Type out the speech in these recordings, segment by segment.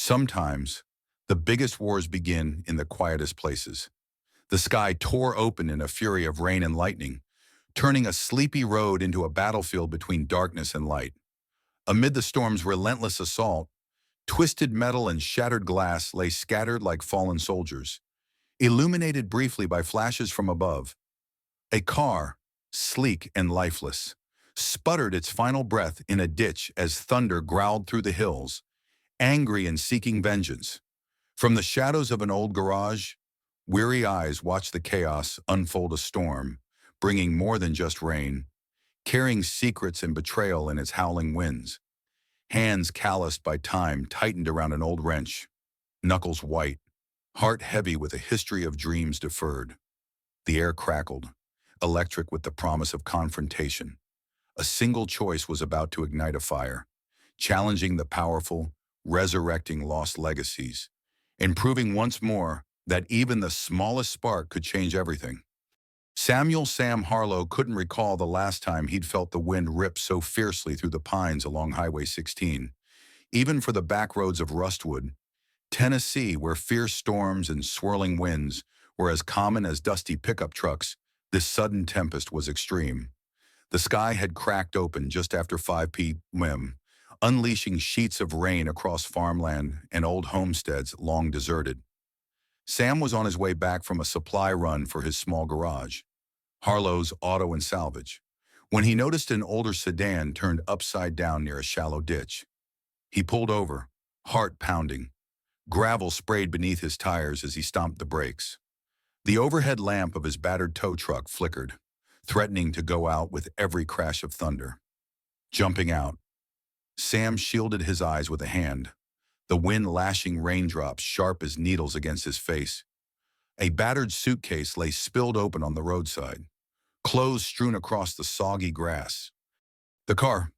Sometimes, the biggest wars begin in the quietest places. The sky tore open in a fury of rain and lightning, turning a sleepy road into a battlefield between darkness and light. Amid the storm's relentless assault, twisted metal and shattered glass lay scattered like fallen soldiers, illuminated briefly by flashes from above. A car, sleek and lifeless, sputtered its final breath in a ditch as thunder growled through the hills, angry and seeking vengeance. From the shadows of an old garage, weary eyes watched the chaos unfold a storm, bringing more than just rain, carrying secrets and betrayal in its howling winds. Hands calloused by time tightened around an old wrench, knuckles white, heart heavy with a history of dreams deferred. The air crackled, electric with the promise of confrontation. A single choice was about to ignite a fire, challenging the powerful, resurrecting lost legacies, and proving once more that even the smallest spark could change everything. Samuel Sam Harlow couldn't recall the last time he'd felt the wind rip so fiercely through the pines along Highway 16. Even for the back roads of Rustwood, Tennessee, where fierce storms and swirling winds were as common as dusty pickup trucks, this sudden tempest was extreme. The sky had cracked open just after 5 p.m., unleashing sheets of rain across farmland and old homesteads long deserted. Sam was on his way back from a supply run for his small garage, Harlow's Auto and Salvage, when he noticed an older sedan turned upside down near a shallow ditch. He pulled over, heart pounding. Gravel sprayed beneath his tires as he stomped the brakes. The overhead lamp of his battered tow truck flickered, threatening to go out with every crash of thunder. Jumping out, Sam shielded his eyes with a hand, the wind lashing raindrops sharp as needles against his face. A battered suitcase lay spilled open on the roadside, clothes strewn across the soggy grass. The car,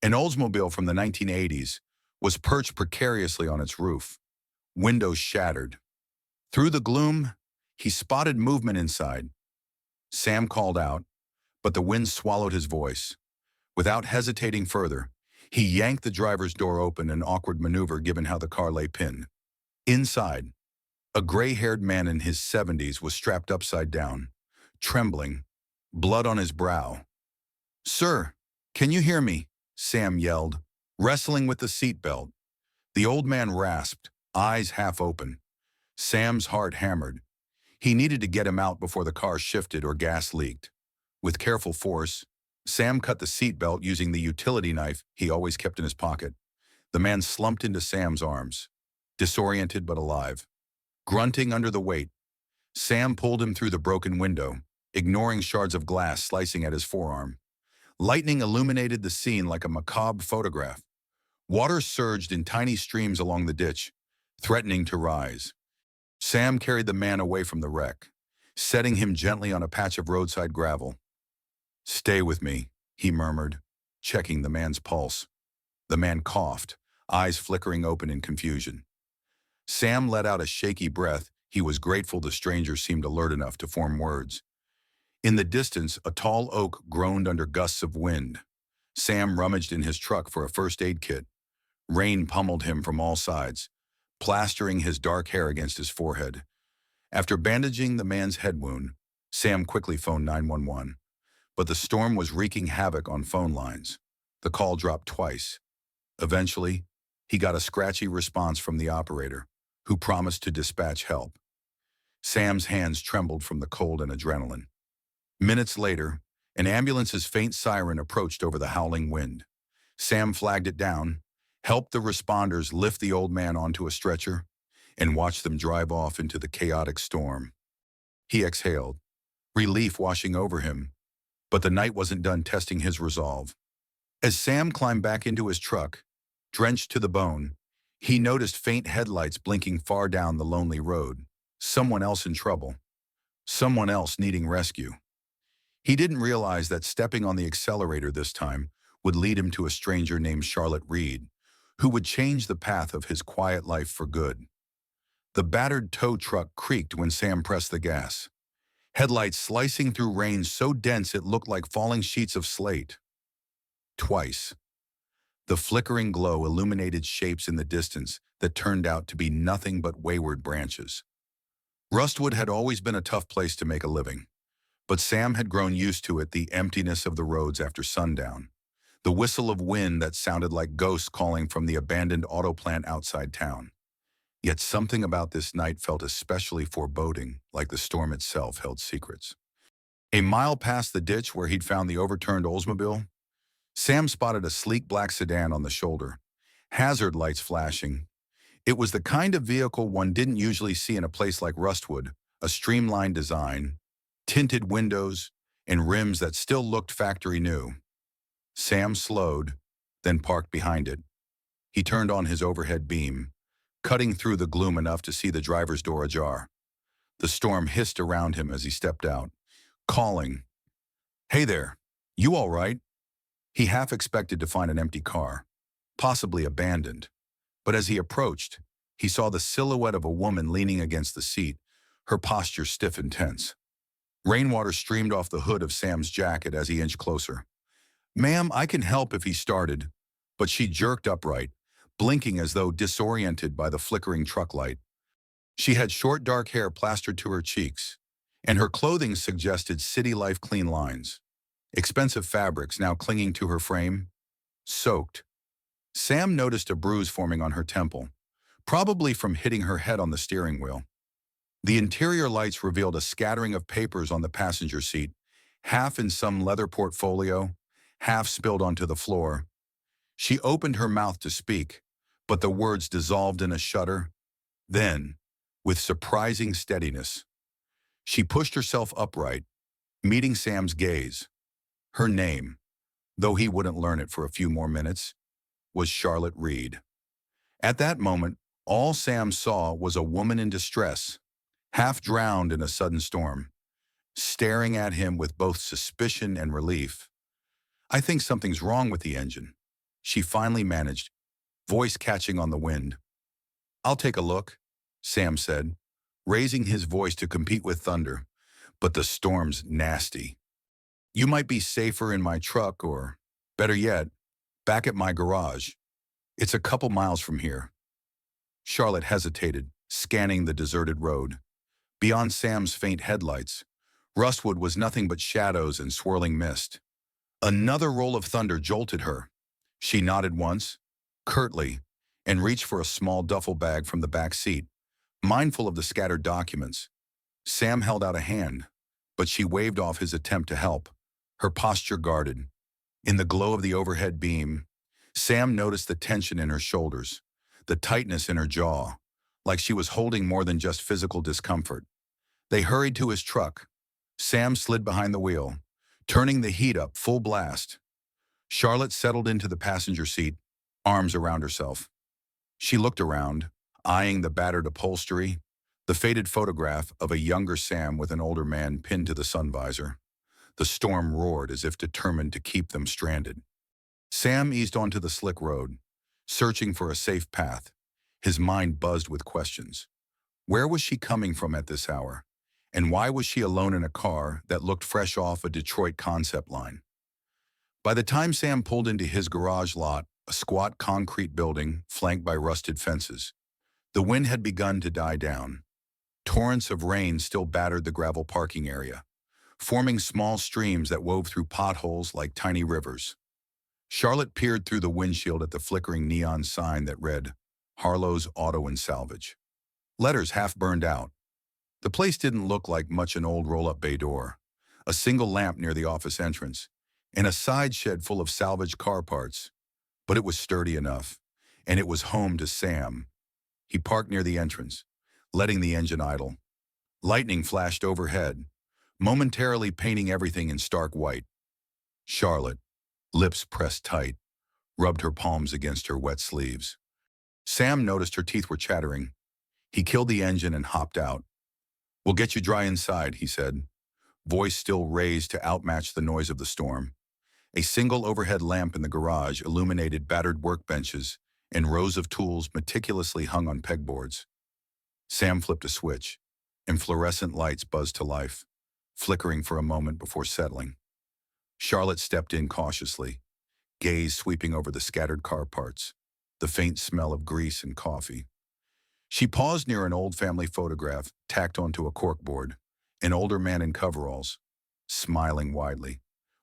an Oldsmobile from the 1980s, was perched precariously on its roof, windows shattered. Through the gloom, he spotted movement inside. Sam called out, but the wind swallowed his voice. Without hesitating further, he yanked the driver's door open, an awkward maneuver given how the car lay pinned. Inside, a gray-haired man in his 70s was strapped upside down, trembling, blood on his brow. "Sir, can you hear me?" Sam yelled, wrestling with the seatbelt. The old man rasped, eyes half open. Sam's heart hammered. He needed to get him out before the car shifted or gas leaked. With careful force, Sam cut the seatbelt using the utility knife he always kept in his pocket. The man slumped into Sam's arms, disoriented but alive. Grunting under the weight, Sam pulled him through the broken window, ignoring shards of glass slicing at his forearm. Lightning illuminated the scene like a macabre photograph. Water surged in tiny streams along the ditch, threatening to rise. Sam carried the man away from the wreck, setting him gently on a patch of roadside gravel. "Stay with me," he murmured, checking the man's pulse. The man coughed, eyes flickering open in confusion. Sam let out a shaky breath. He was grateful the stranger seemed alert enough to form words. In the distance, a tall oak groaned under gusts of wind. Sam rummaged in his truck for a first aid kit. Rain pummeled him from all sides, plastering his dark hair against his forehead. After bandaging the man's head wound, Sam quickly phoned 911. But the storm was wreaking havoc on phone lines. The call dropped twice. Eventually, he got a scratchy response from the operator, who promised to dispatch help. Sam's hands trembled from the cold and adrenaline. Minutes later, an ambulance's faint siren approached over the howling wind. Sam flagged it down, helped the responders lift the old man onto a stretcher, and watched them drive off into the chaotic storm. He exhaled, relief washing over him, but the night wasn't done testing his resolve. As Sam climbed back into his truck, drenched to the bone, he noticed faint headlights blinking far down the lonely road. Someone else in trouble. Someone else needing rescue. He didn't realize that stepping on the accelerator this time would lead him to a stranger named Charlotte Reed, who would change the path of his quiet life for good. The battered tow truck creaked when Sam pressed the gas, headlights slicing through rain so dense it looked like falling sheets of slate. Twice. The flickering glow illuminated shapes in the distance that turned out to be nothing but wayward branches. Rustwood had always been a tough place to make a living, but Sam had grown used to it, the emptiness of the roads after sundown, the whistle of wind that sounded like ghosts calling from the abandoned auto plant outside town. Yet something about this night felt especially foreboding, like the storm itself held secrets. A mile past the ditch where he'd found the overturned Oldsmobile, Sam spotted a sleek black sedan on the shoulder, hazard lights flashing. It was the kind of vehicle one didn't usually see in a place like Rustwood, a streamlined design, tinted windows, and rims that still looked factory new. Sam slowed, then parked behind it. He turned on his overhead beam, cutting through the gloom enough to see the driver's door ajar. The storm hissed around him as he stepped out, calling, "Hey there, you all right?" He half expected to find an empty car, possibly abandoned. But as he approached, he saw the silhouette of a woman leaning against the seat, her posture stiff and tense. Rainwater streamed off the hood of Sam's jacket as he inched closer. "Ma'am, I can help," if he started, but she jerked upright, blinking as though disoriented by the flickering truck light. She had short dark hair plastered to her cheeks, and her clothing suggested city life clean lines. Expensive fabrics now clinging to her frame, soaked. Sam noticed a bruise forming on her temple, probably from hitting her head on the steering wheel. The interior lights revealed a scattering of papers on the passenger seat, half in some leather portfolio, half spilled onto the floor. She opened her mouth to speak, but the words dissolved in a shudder. Then, with surprising steadiness, she pushed herself upright, meeting Sam's gaze. Her name, though he wouldn't learn it for a few more minutes, was Charlotte Reed. At that moment, all Sam saw was a woman in distress, half drowned in a sudden storm, staring at him with both suspicion and relief. "I think something's wrong with the engine," she finally managed, voice catching on the wind. "I'll take a look," Sam said, raising his voice to compete with thunder. "But the storm's nasty. You might be safer in my truck or, better yet, back at my garage. It's a couple miles from here." Charlotte hesitated, scanning the deserted road. Beyond Sam's faint headlights, Rustwood was nothing but shadows and swirling mist. Another roll of thunder jolted her. She nodded once, curtly, and reached for a small duffel bag from the back seat, mindful of the scattered documents. Sam held out a hand, but she waved off his attempt to help, her posture guarded. In the glow of the overhead beam, Sam noticed the tension in her shoulders, the tightness in her jaw, like she was holding more than just physical discomfort. They hurried to his truck. Sam slid behind the wheel, turning the heat up full blast. Charlotte settled into the passenger seat, arms around herself. She looked around, eyeing the battered upholstery, the faded photograph of a younger Sam with an older man pinned to the sun visor. The storm roared as if determined to keep them stranded. Sam eased onto the slick road, searching for a safe path. His mind buzzed with questions. Where was she coming from at this hour? And why was she alone in a car that looked fresh off a Detroit concept line? By the time Sam pulled into his garage lot, a squat concrete building flanked by rusted fences, the wind had begun to die down. Torrents of rain still battered the gravel parking area, forming small streams that wove through potholes like tiny rivers. Charlotte peered through the windshield at the flickering neon sign that read, "Harlow's Auto and Salvage." Letters half burned out. The place didn't look like much an old roll-up bay door, a single lamp near the office entrance, and a side shed full of salvaged car parts. But it was sturdy enough, and it was home to Sam. He parked near the entrance, letting the engine idle. Lightning flashed overhead, momentarily painting everything in stark white. Charlotte, lips pressed tight, rubbed her palms against her wet sleeves. Sam noticed her teeth were chattering. He killed the engine and hopped out. "We'll get you dry inside," he said, voice still raised to outmatch the noise of the storm. A single overhead lamp in the garage illuminated battered workbenches and rows of tools meticulously hung on pegboards. Sam flipped a switch, and fluorescent lights buzzed to life, flickering for a moment before settling. Charlotte stepped in cautiously, gaze sweeping over the scattered car parts, the faint smell of grease and coffee. She paused near an old family photograph tacked onto a corkboard, an older man in coveralls, smiling widely,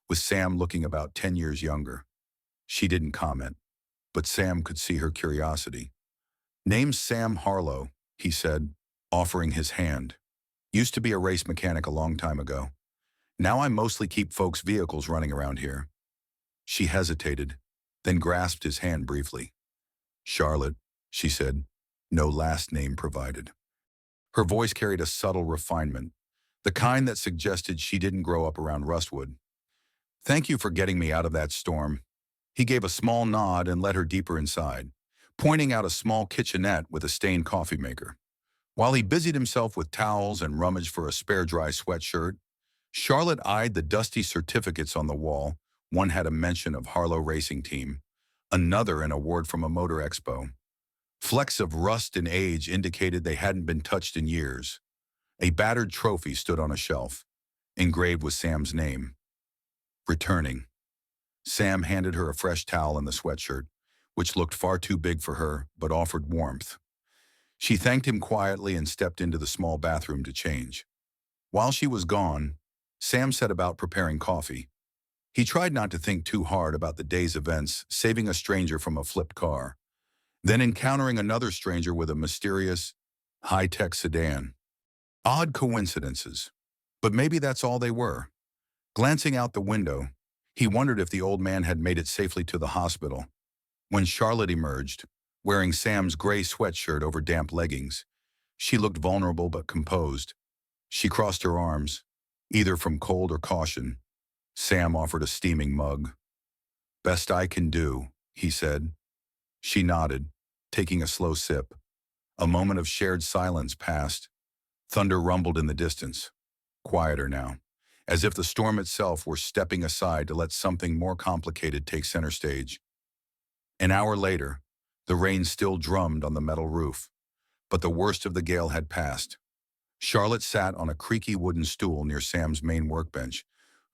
with Sam looking about 10 years younger. She didn't comment, but Sam could see her curiosity. "Name's Sam Harlow," he said, offering his hand. "Used to be a race mechanic a long time ago. Now I mostly keep folks' vehicles running around here." She hesitated, then grasped his hand briefly. "Charlotte," she said, no last name provided. Her voice carried a subtle refinement, the kind that suggested she didn't grow up around Rustwood. "Thank you for getting me out of that storm." He gave a small nod and led her deeper inside, pointing out a small kitchenette with a stained coffee maker. While he busied himself with towels and rummaged for a spare dry sweatshirt, Charlotte eyed the dusty certificates on the wall. One had a mention of Harlow Racing Team, another an award from a motor expo. Flecks of rust and age indicated they hadn't been touched in years. A battered trophy stood on a shelf, engraved with Sam's name. Returning. Sam handed her a fresh towel and the sweatshirt, which looked far too big for her but offered warmth. She thanked him quietly and stepped into the small bathroom to change. While she was gone, Sam set about preparing coffee. He tried not to think too hard about the day's events, saving a stranger from a flipped car, then encountering another stranger with a mysterious, high-tech sedan. Odd coincidences, but maybe that's all they were. Glancing out the window, he wondered if the old man had made it safely to the hospital. When Charlotte emerged, wearing Sam's gray sweatshirt over damp leggings, she looked vulnerable but composed. She crossed her arms, either from cold or caution. Sam offered a steaming mug. "Best I can do," he said. She nodded, taking a slow sip. A moment of shared silence passed. Thunder rumbled in the distance, quieter now, as if the storm itself were stepping aside to let something more complicated take center stage. An hour later, the rain still drummed on the metal roof, but the worst of the gale had passed. Charlotte sat on a creaky wooden stool near Sam's main workbench,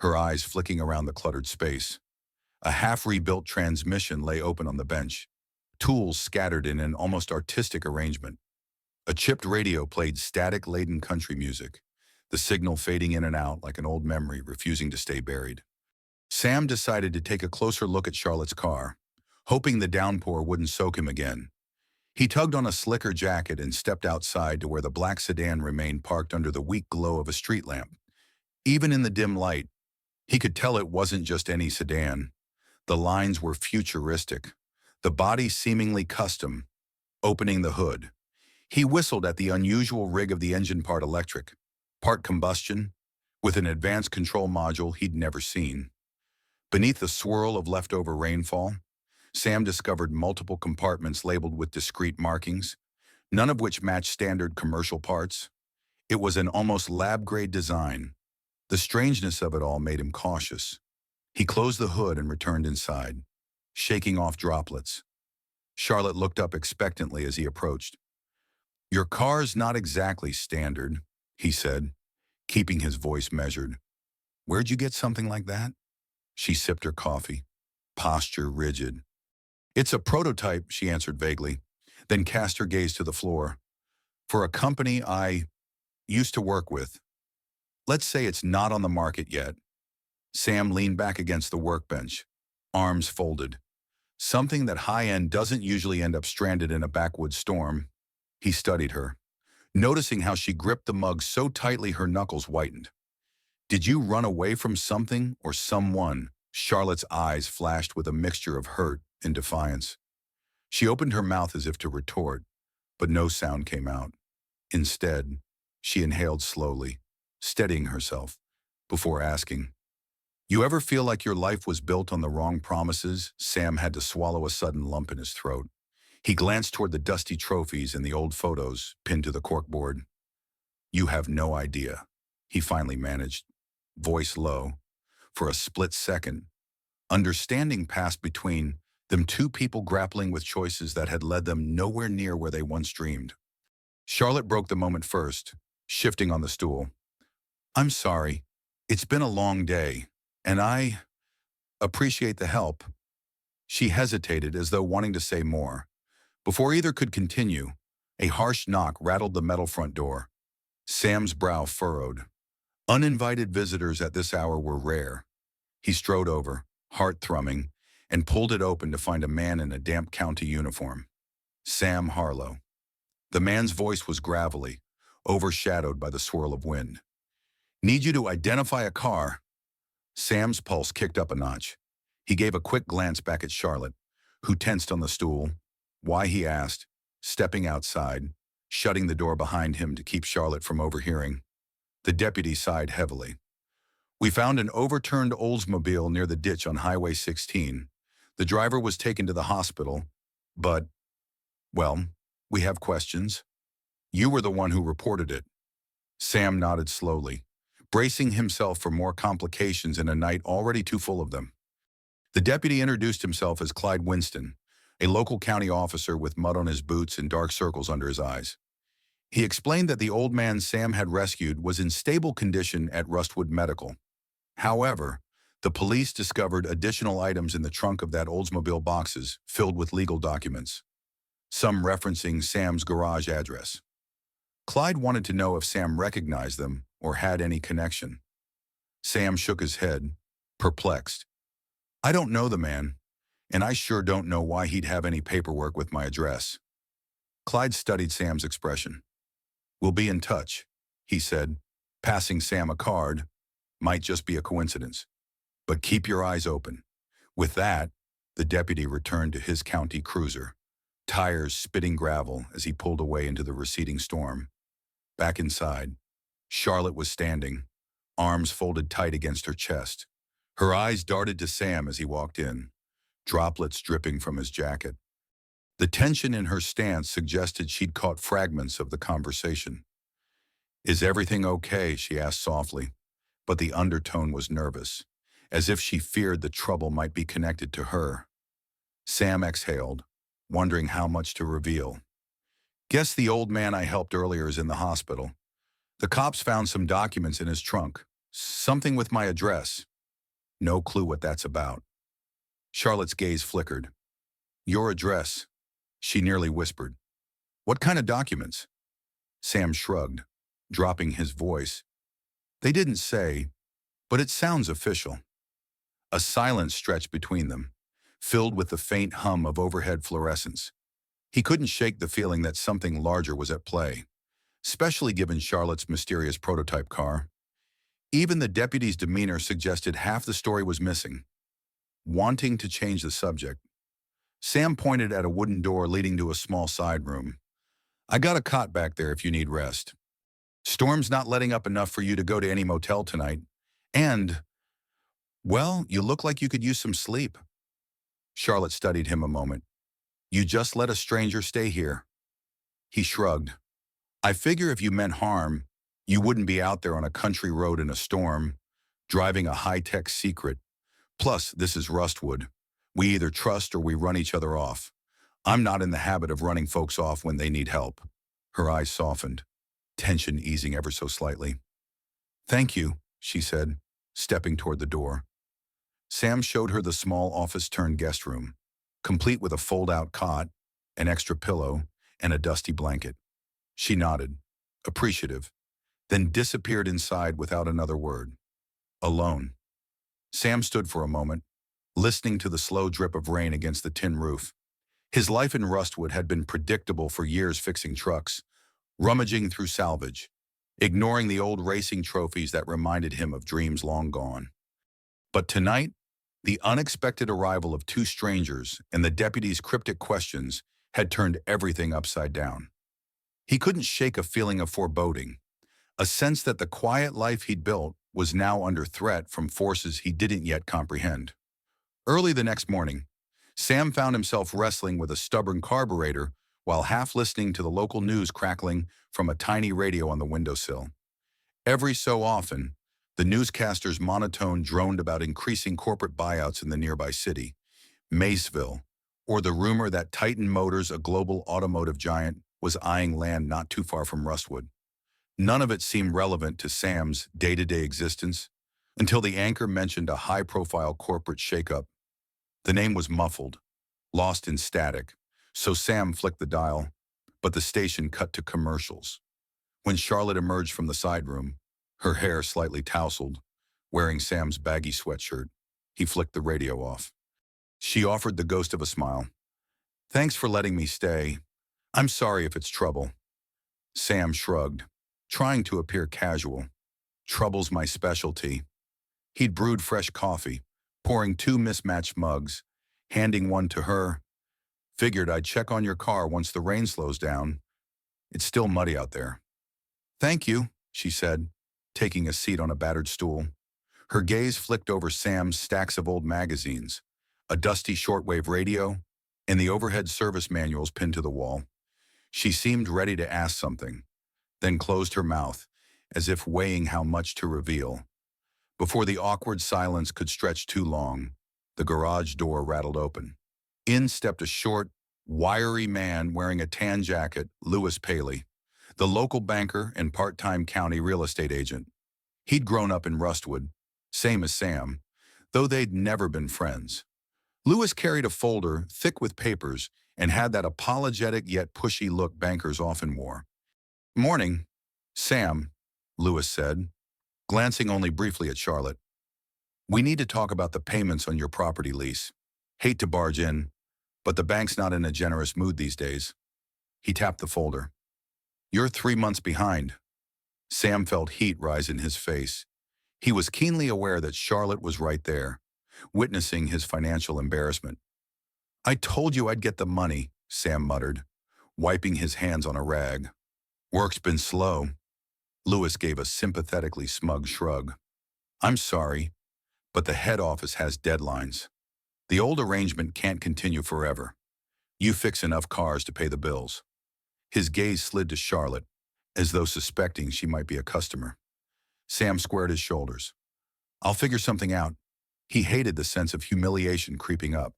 her eyes flicking around the cluttered space. A half-rebuilt transmission lay open on the bench, tools scattered in an almost artistic arrangement. A chipped radio played static-laden country music, the signal fading in and out like an old memory refusing to stay buried. Sam decided to take a closer look at Charlotte's car, hoping the downpour wouldn't soak him again. He tugged on a slicker jacket and stepped outside to where the black sedan remained parked under the weak glow of a street lamp. Even in the dim light, he could tell it wasn't just any sedan. The lines were futuristic, the body seemingly custom. Opening the hood, he whistled at the unusual rig of the engine, part electric, part combustion, with an advanced control module he'd never seen. Beneath the swirl of leftover rainfall, Sam discovered multiple compartments labeled with discrete markings, none of which matched standard commercial parts. It was an almost lab-grade design. The strangeness of it all made him cautious. He closed the hood and returned inside, shaking off droplets. Charlotte looked up expectantly as he approached. "Your car's not exactly standard," he said, keeping his voice measured. "Where'd you get something like that?" She sipped her coffee, posture rigid. "It's a prototype," she answered vaguely, then cast her gaze to the floor. "For a company I used to work with. Let's say it's not on the market yet." Sam leaned back against the workbench, arms folded. Something that high-end doesn't usually end up stranded in a backwoods storm. He studied her, noticing how she gripped the mug so tightly her knuckles whitened. "Did you run away from something or someone?" Charlotte's eyes flashed with a mixture of hurt and defiance. She opened her mouth as if to retort, but no sound came out. Instead, she inhaled slowly, steadying herself, before asking, "You ever feel like your life was built on the wrong promises?" Sam had to swallow a sudden lump in his throat. He glanced toward the dusty trophies and the old photos pinned to the corkboard. "You have no idea," he finally managed, voice low. For a split second, understanding passed between them, two people grappling with choices that had led them nowhere near where they once dreamed. Charlotte broke the moment first, shifting on the stool. "I'm sorry. It's been a long day, and I appreciate the help." She hesitated as though wanting to say more. Before either could continue, a harsh knock rattled the metal front door. Sam's brow furrowed. Uninvited visitors at this hour were rare. He strode over, heart thrumming, and pulled it open to find a man in a damp county uniform. Sam Harlow. The man's voice was gravelly, overshadowed by the swirl of wind. "Need you to identify a car." Sam's pulse kicked up a notch. He gave a quick glance back at Charlotte, who tensed on the stool. Why, he asked, stepping outside, shutting the door behind him to keep Charlotte from overhearing. The deputy sighed heavily. "We found an overturned Oldsmobile near the ditch on Highway 16. The driver was taken to the hospital, but, well, we have questions. You were the one who reported it." Sam nodded slowly, bracing himself for more complications in a night already too full of them. The deputy introduced himself as Clyde Winston, a local county officer with mud on his boots and dark circles under his eyes. He explained that the old man Sam had rescued was in stable condition at Rustwood Medical. However, the police discovered additional items in the trunk of that Oldsmobile boxes filled with legal documents, some referencing Sam's garage address. Clyde wanted to know if Sam recognized them or had any connection. Sam shook his head, perplexed. "I don't know the man, and I sure don't know why he'd have any paperwork with my address." Clyde studied Sam's expression. "We'll be in touch," he said, passing Sam a card. "Might just be a coincidence. But keep your eyes open." With that, the deputy returned to his county cruiser, tires spitting gravel as he pulled away into the receding storm. Back inside, Charlotte was standing, arms folded tight against her chest. Her eyes darted to Sam as he walked in, droplets dripping from his jacket. The tension in her stance suggested she'd caught fragments of the conversation. "Is everything okay?" she asked softly, but the undertone was nervous, as if she feared the trouble might be connected to her. Sam exhaled, wondering how much to reveal. "Guess the old man I helped earlier is in the hospital. The cops found some documents in his trunk, something with my address. No clue what that's about." Charlotte's gaze flickered. "Your address," she nearly whispered. "What kind of documents?" Sam shrugged, dropping his voice. "They didn't say, but it sounds official." A silence stretched between them, filled with the faint hum of overhead fluorescence. He couldn't shake the feeling that something larger was at play, especially given Charlotte's mysterious prototype car. Even the deputy's demeanor suggested half the story was missing. Wanting to change the subject, Sam pointed at a wooden door leading to a small side room. "I got a cot back there if you need rest. Storm's not letting up enough for you to go to any motel tonight. And, well, you look like you could use some sleep." Charlotte studied him a moment. "You just let a stranger stay here." He shrugged. "I figure if you meant harm, you wouldn't be out there on a country road in a storm, driving a high-tech secret. Plus, this is Rustwood. We either trust or we run each other off. I'm not in the habit of running folks off when they need help." Her eyes softened, tension easing ever so slightly. "Thank you," she said, stepping toward the door. Sam showed her the small office-turned-guest room, complete with a fold-out cot, an extra pillow, and a dusty blanket. She nodded, appreciative, then disappeared inside without another word. Alone. Sam stood for a moment, listening to the slow drip of rain against the tin roof. His life in Rustwood had been predictable for years, fixing trucks, rummaging through salvage, ignoring the old racing trophies that reminded him of dreams long gone. But tonight, the unexpected arrival of two strangers and the deputy's cryptic questions had turned everything upside down. He couldn't shake a feeling of foreboding, a sense that the quiet life he'd built was now under threat from forces he didn't yet comprehend. Early the next morning, Sam found himself wrestling with a stubborn carburetor while half listening to the local news crackling from a tiny radio on the windowsill. Every so often, the newscaster's monotone droned about increasing corporate buyouts in the nearby city, Maysville, or the rumor that Titan Motors, a global automotive giant, was eyeing land not too far from Rustwood. None of it seemed relevant to Sam's day-to-day existence until the anchor mentioned a high-profile corporate shakeup. The name was muffled, lost in static, so Sam flicked the dial, but the station cut to commercials. When Charlotte emerged from the side room, her hair slightly tousled, wearing Sam's baggy sweatshirt, he flicked the radio off. She offered the ghost of a smile. "Thanks for letting me stay. I'm sorry if it's trouble." Sam shrugged, trying to appear casual. "Trouble's my specialty." He'd brewed fresh coffee, pouring two mismatched mugs, handing one to her. "Figured I'd check on your car once the rain slows down. It's still muddy out there." "Thank you," she said, taking a seat on a battered stool. Her gaze flicked over Sam's stacks of old magazines, a dusty shortwave radio, and the overhead service manuals pinned to the wall. She seemed ready to ask something, then closed her mouth, as if weighing how much to reveal. Before the awkward silence could stretch too long, the garage door rattled open. In stepped a short, wiry man wearing a tan jacket, Louis Paley, the local banker and part-time county real estate agent. He'd grown up in Rustwood, same as Sam, though they'd never been friends. Louis carried a folder thick with papers and had that apologetic yet pushy look bankers often wore. "Morning, Sam," Louis said, glancing only briefly at Charlotte. "We need to talk about the payments on your property lease. Hate to barge in, but the bank's not in a generous mood these days." He tapped the folder. "You're 3 months behind." Sam felt heat rise in his face. He was keenly aware that Charlotte was right there, witnessing his financial embarrassment. "I told you I'd get the money," Sam muttered, wiping his hands on a rag. "Work's been slow." Louis gave a sympathetically smug shrug. "I'm sorry, but the head office has deadlines. The old arrangement can't continue forever. You fix enough cars to pay the bills." His gaze slid to Charlotte, as though suspecting she might be a customer. Sam squared his shoulders. "I'll figure something out." He hated the sense of humiliation creeping up.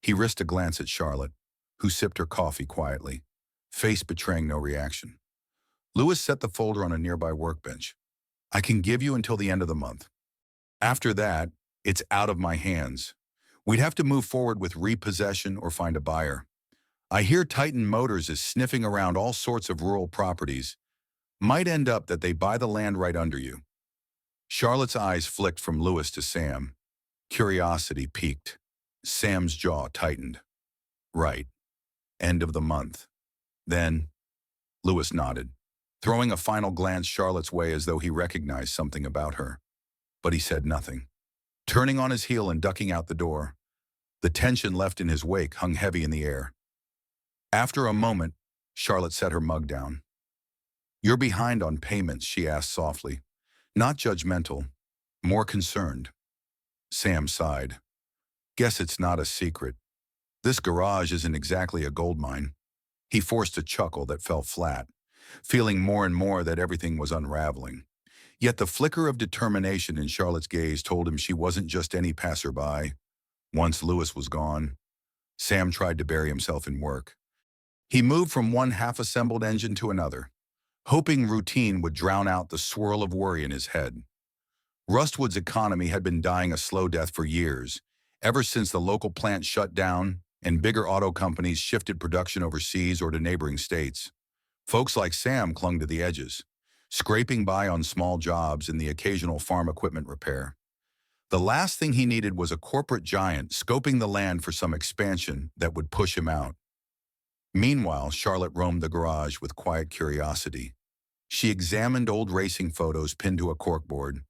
He risked a glance at Charlotte, who sipped her coffee quietly, face betraying no reaction. Louis set the folder on a nearby workbench. "I can give you until the end of the month. After that, it's out of my hands. We'd have to move forward with repossession or find a buyer. I hear Titan Motors is sniffing around all sorts of rural properties. Might end up that they buy the land right under you." Charlotte's eyes flicked from Louis to Sam. Curiosity piqued. Sam's jaw tightened. "Right. End of the month. Then—" Louis nodded, throwing a final glance Charlotte's way as though he recognized something about her. But he said nothing. Turning on his heel and ducking out the door, the tension left in his wake hung heavy in the air. After a moment, Charlotte set her mug down. "You're behind on payments," she asked softly, not judgmental, more concerned. Sam sighed. "Guess it's not a secret. This garage isn't exactly a gold mine." He forced a chuckle that fell flat, feeling more and more that everything was unraveling. Yet the flicker of determination in Charlotte's gaze told him she wasn't just any passerby. Once Louis was gone, Sam tried to bury himself in work. He moved from one half-assembled engine to another, hoping routine would drown out the swirl of worry in his head. Rustwood's economy had been dying a slow death for years, ever since the local plant shut down and bigger auto companies shifted production overseas or to neighboring states. Folks like Sam clung to the edges, scraping by on small jobs and the occasional farm equipment repair. The last thing he needed was a corporate giant scoping the land for some expansion that would push him out. Meanwhile, Charlotte roamed the garage with quiet curiosity. She examined old racing photos pinned to a corkboard,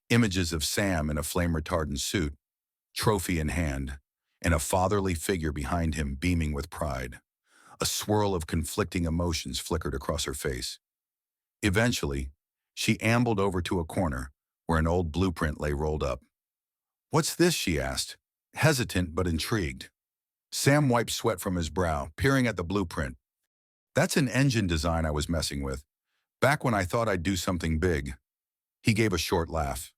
images of Sam in a flame-retardant suit, trophy in hand, and a fatherly figure behind him beaming with pride. A swirl of conflicting emotions flickered across her face. Eventually, she ambled over to a corner where an old blueprint lay rolled up. "What's this?" she asked, hesitant but intrigued. Sam wiped sweat from his brow, peering at the blueprint. "That's an engine design I was messing with, back when I thought I'd do something big." He gave a short laugh.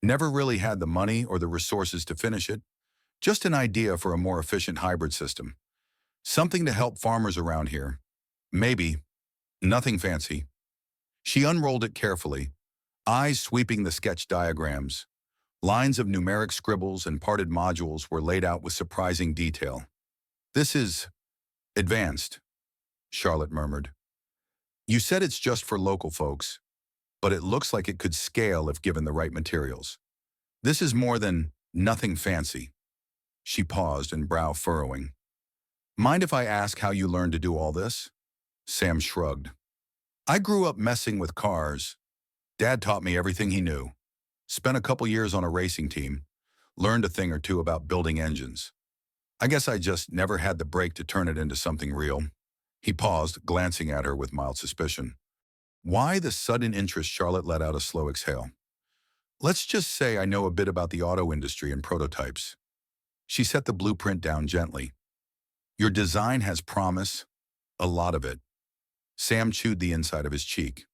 "Never really had the money or the resources to finish it. Just an idea for a more efficient hybrid system. Something to help farmers around here. Maybe. Nothing fancy." She unrolled it carefully, eyes sweeping the sketch diagrams. Lines of numeric scribbles and parted modules were laid out with surprising detail. This is advanced, Charlotte murmured. You said it's just for local folks, but it looks like it could scale if given the right materials. This is more than nothing fancy. She paused and brow furrowing. Mind if I ask how you learned to do all this? Sam shrugged. I grew up messing with cars. Dad taught me everything he knew. Spent a couple years on a racing team. Learned a thing or two about building engines. I guess I just never had the break to turn it into something real. He paused, glancing at her with mild suspicion. Why the sudden interest? Charlotte let out a slow exhale. Let's just say I know a bit about the auto industry and prototypes. She set the blueprint down gently. Your design has promise, a lot of it. Sam chewed the inside of his cheek.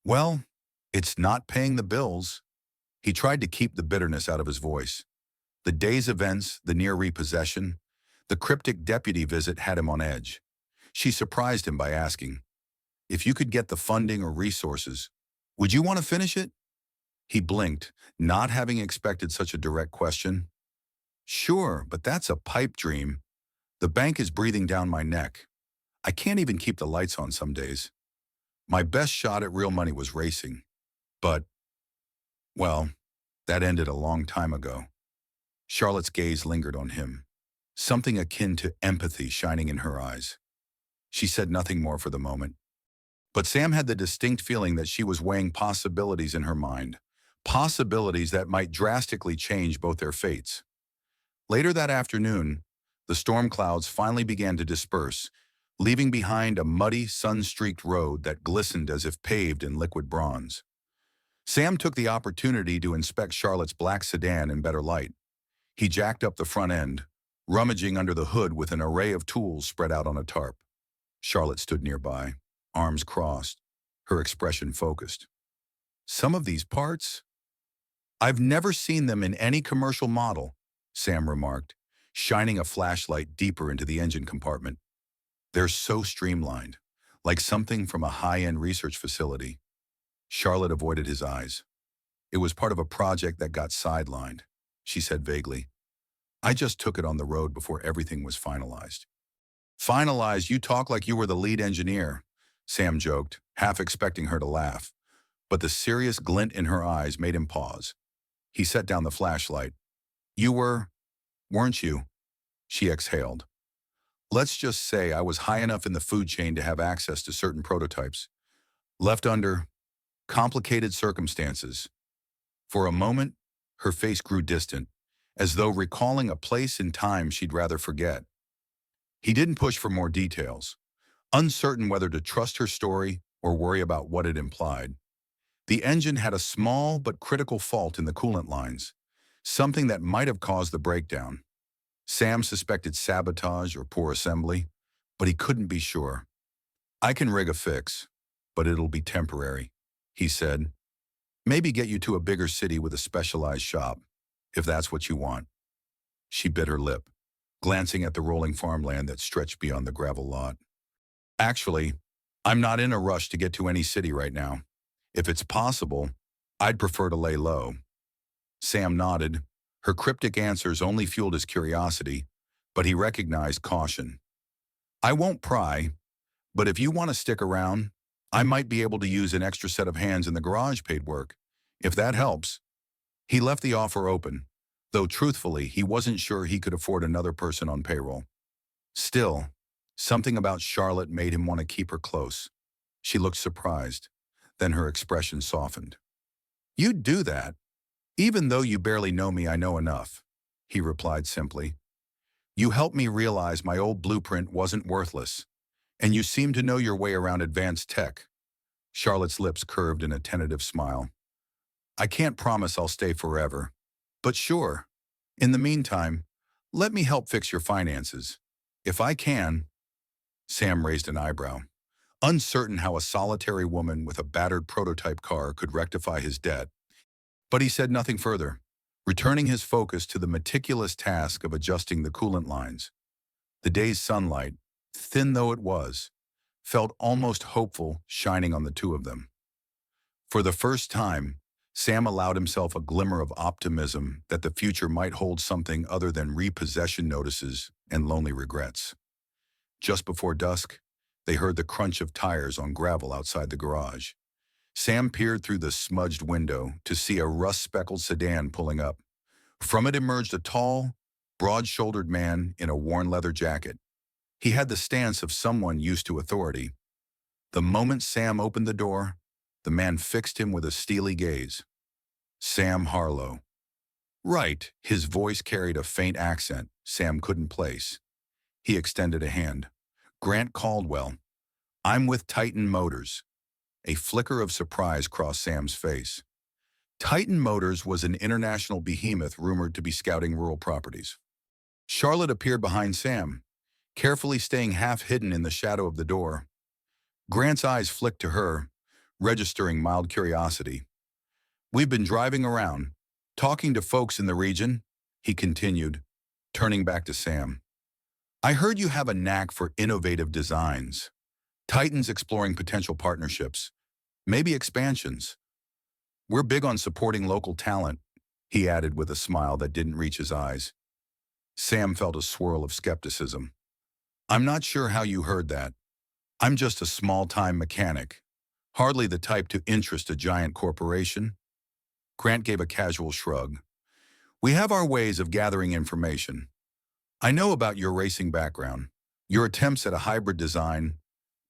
Well, it's not paying the bills. He tried to keep the bitterness out of his voice. The day's events, the near repossession, the cryptic deputy visit had him on edge. She surprised him by asking, if you could get the funding or resources, would you want to finish it? He blinked, not having expected such a direct question. Sure, but that's a pipe dream. The bank is breathing down my neck. I can't even keep the lights on some days. My best shot at real money was racing. But, well, that ended a long time ago. Charlotte's gaze lingered on him, something akin to empathy shining in her eyes. She said nothing more for the moment. But Sam had the distinct feeling that she was weighing possibilities in her mind, possibilities that might drastically change both their fates. Later that afternoon, the storm clouds finally began to disperse, leaving behind a muddy, sun-streaked road that glistened as if paved in liquid bronze. Sam took the opportunity to inspect Charlotte's black sedan in better light. He jacked up the front end, rummaging under the hood with an array of tools spread out on a tarp. Charlotte stood nearby, arms crossed, her expression focused. Some of these parts? I've never seen them in any commercial model, Sam remarked, shining a flashlight deeper into the engine compartment. They're so streamlined, like something from a high-end research facility. Charlotte avoided his eyes. It was part of a project that got sidelined, she said vaguely. I just took it on the road before everything was finalized. Finalized? You talk like you were the lead engineer, Sam joked, half expecting her to laugh. But the serious glint in her eyes made him pause. He set down the flashlight. You weren't you? She exhaled. Let's just say I was high enough in the food chain to have access to certain prototypes. Left under complicated circumstances. For a moment, her face grew distant, as though recalling a place and time she'd rather forget. He didn't push for more details, uncertain whether to trust her story or worry about what it implied. The engine had a small but critical fault in the coolant lines, something that might have caused the breakdown. Sam suspected sabotage or poor assembly, but he couldn't be sure. I can rig a fix, but it'll be temporary, he said. Maybe get you to a bigger city with a specialized shop, if that's what you want. She bit her lip, glancing at the rolling farmland that stretched beyond the gravel lot. Actually, I'm not in a rush to get to any city right now. If it's possible, I'd prefer to lay low. Sam nodded. Her cryptic answers only fueled his curiosity, but he recognized caution. I won't pry, but if you want to stick around, I might be able to use an extra set of hands in the garage paid work, if that helps. He left the offer open, though truthfully, he wasn't sure he could afford another person on payroll. Still, something about Charlotte made him want to keep her close. She looked surprised, then her expression softened. You'd do that? Even though you barely know me, I know enough, he replied simply. You helped me realize my old blueprint wasn't worthless, and you seem to know your way around advanced tech. Charlotte's lips curved in a tentative smile. I can't promise I'll stay forever, but sure. In the meantime, let me help fix your finances. If I can. Sam raised an eyebrow, uncertain how a solitary woman with a battered prototype car could rectify his debt. But he said nothing further, returning his focus to the meticulous task of adjusting the coolant lines. The day's sunlight, thin though it was, felt almost hopeful shining on the two of them. For the first time, Sam allowed himself a glimmer of optimism that the future might hold something other than repossession notices and lonely regrets. Just before dusk, they heard the crunch of tires on gravel outside the garage. Sam peered through the smudged window to see a rust-speckled sedan pulling up. From it emerged a tall, broad-shouldered man in a worn leather jacket. He had the stance of someone used to authority. The moment Sam opened the door, the man fixed him with a steely gaze. Sam Harlow. Right, his voice carried a faint accent Sam couldn't place. He extended a hand. Grant Caldwell. I'm with Titan Motors. A flicker of surprise crossed Sam's face. Titan Motors was an international behemoth rumored to be scouting rural properties. Charlotte appeared behind Sam, carefully staying half hidden in the shadow of the door. Grant's eyes flicked to her, registering mild curiosity. We've been driving around, talking to folks in the region, he continued, turning back to Sam. I heard you have a knack for innovative designs. Titan's exploring potential partnerships, maybe expansions. We're big on supporting local talent, he added with a smile that didn't reach his eyes. Sam felt a swirl of skepticism. I'm not sure how you heard that. I'm just a small-time mechanic, hardly the type to interest a giant corporation. Grant gave a casual shrug. We have our ways of gathering information. I know about your racing background, your attempts at a hybrid design.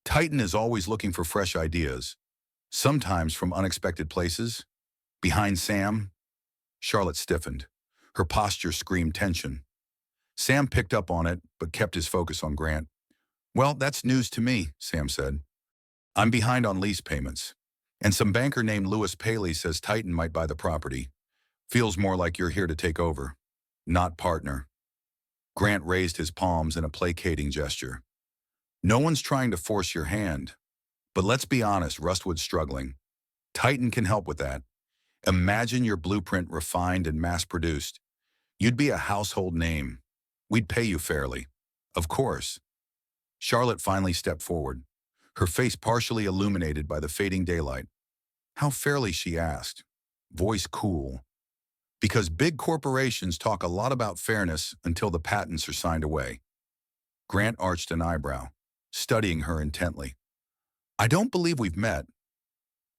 Titan is always looking for fresh ideas, sometimes from unexpected places. Behind Sam, Charlotte stiffened. Her posture screamed tension. Sam picked up on it, but kept his focus on Grant. Well, that's news to me, Sam said. I'm behind on lease payments, and some banker named Louis Paley says Titan might buy the property. Feels more like you're here to take over, not partner. Grant raised his palms in a placating gesture. No one's trying to force your hand, but let's be honest, Rustwood's struggling. Titan can help with that. Imagine your blueprint refined and mass-produced. You'd be a household name. We'd pay you fairly. Of course. Charlotte finally stepped forward, her face partially illuminated by the fading daylight. How fairly, she asked, voice cool. Because big corporations talk a lot about fairness until the patents are signed away. Grant arched an eyebrow, studying her intently. I don't believe we've met.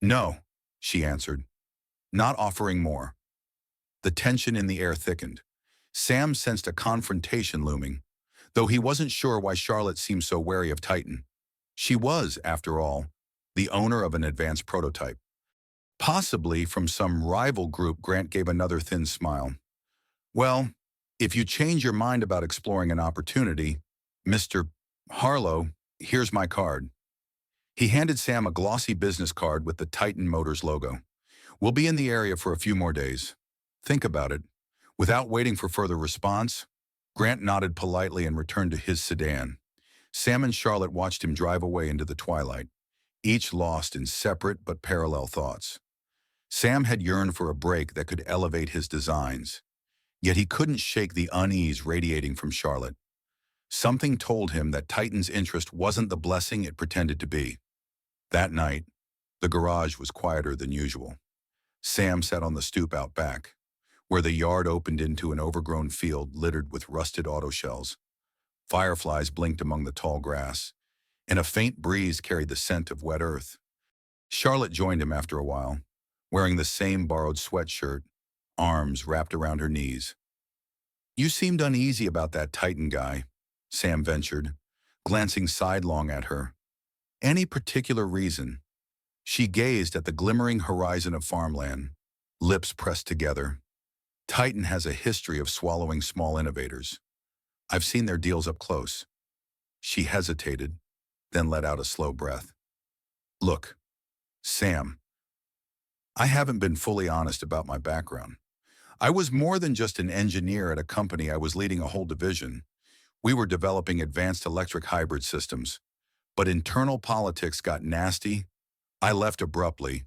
No, she answered, not offering more. The tension in the air thickened. Sam sensed a confrontation looming, though he wasn't sure why Charlotte seemed so wary of Titan. She was, after all, the owner of an advanced prototype. Possibly from some rival group. Grant gave another thin smile. Well, if you change your mind about exploring an opportunity, Mr. Harlow, here's my card. He handed Sam a glossy business card with the Titan Motors logo. We'll be in the area for a few more days. Think about it. Without waiting for further response, Grant nodded politely and returned to his sedan. Sam and Charlotte watched him drive away into the twilight, each lost in separate but parallel thoughts. Sam had yearned for a break that could elevate his designs, yet he couldn't shake the unease radiating from Charlotte. Something told him that Titan's interest wasn't the blessing it pretended to be. That night, the garage was quieter than usual. Sam sat on the stoop out back, where the yard opened into an overgrown field littered with rusted auto shells. Fireflies blinked among the tall grass, and a faint breeze carried the scent of wet earth. Charlotte joined him after a while, wearing the same borrowed sweatshirt, arms wrapped around her knees. You seemed uneasy about that Titan guy, Sam ventured, glancing sidelong at her. Any particular reason? She gazed at the glimmering horizon of farmland, lips pressed together. Titan has a history of swallowing small innovators. I've seen their deals up close. She hesitated, then let out a slow breath. Look, Sam, I haven't been fully honest about my background. I was more than just an engineer at a company. I was leading a whole division. We were developing advanced electric hybrid systems. But internal politics got nasty. I left abruptly.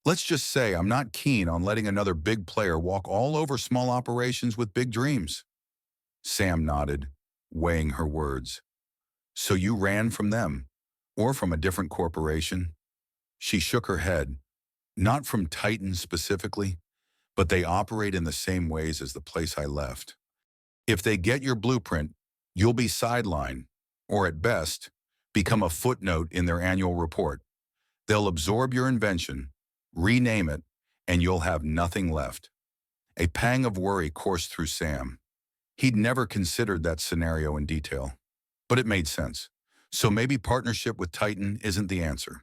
Let's just say I'm not keen on letting another big player walk all over small operations with big dreams. Sam nodded, weighing her words. So you ran from them, or from a different corporation? She shook her head. Not from Titan specifically, but they operate in the same ways as the place I left. If they get your blueprint, You'll be sidelined, or at best, become a footnote in their annual report. They'll absorb your invention, rename it, and you'll have nothing left. A pang of worry coursed through Sam. He'd never considered that scenario in detail, but it made sense. So maybe partnership with Titan isn't the answer.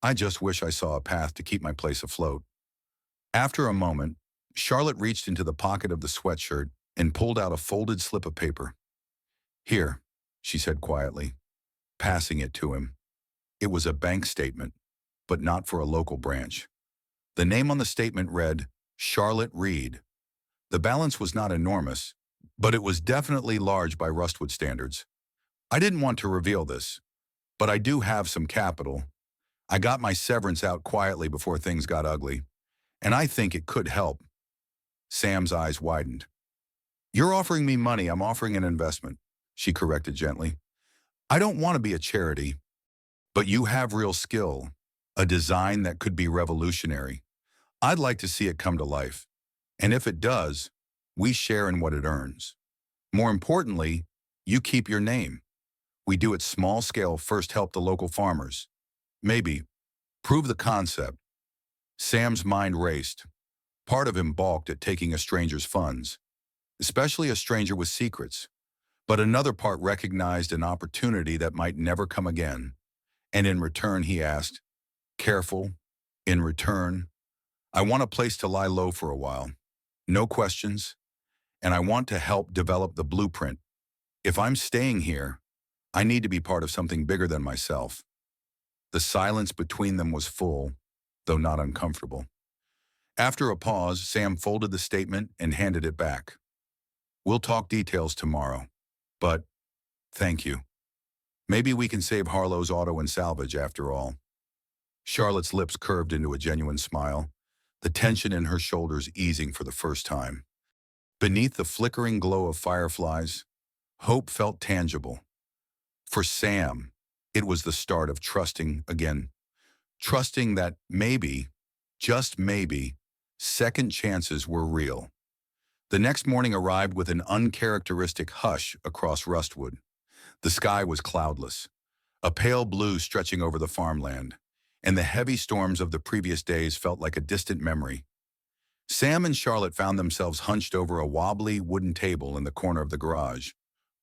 I just wish I saw a path to keep my place afloat. After a moment, Charlotte reached into the pocket of the sweatshirt and pulled out a folded slip of paper. Here, she said quietly, passing it to him. It was a bank statement, but not for a local branch. The name on the statement read, Charlotte Reed. The balance was not enormous, but it was definitely large by Rustwood standards. I didn't want to reveal this, but I do have some capital. I got my severance out quietly before things got ugly, and I think it could help. Sam's eyes widened. You're offering me money, I'm offering an investment, she corrected gently. I don't want to be a charity, but you have real skill, a design that could be revolutionary. I'd like to see it come to life. And if it does, we share in what it earns. More importantly, you keep your name. We do it small scale, first help the local farmers. Maybe prove the concept. Sam's mind raced. Part of him balked at taking a stranger's funds, especially a stranger with secrets. But another part recognized an opportunity that might never come again. And in return, he asked, careful, in return, I want a place to lie low for a while. No questions. And I want to help develop the blueprint. If I'm staying here, I need to be part of something bigger than myself. The silence between them was full, though not uncomfortable. After a pause, Sam folded the statement and handed it back. We'll talk details tomorrow, but thank you. Maybe we can save Harlow's auto and salvage after all. Charlotte's lips curved into a genuine smile, the tension in her shoulders easing for the first time. Beneath the flickering glow of fireflies, hope felt tangible. For Sam, it was the start of trusting again. Trusting that maybe, just maybe, second chances were real. The next morning arrived with an uncharacteristic hush across Rustwood. The sky was cloudless, a pale blue stretching over the farmland, and the heavy storms of the previous days felt like a distant memory. Sam and Charlotte found themselves hunched over a wobbly wooden table in the corner of the garage.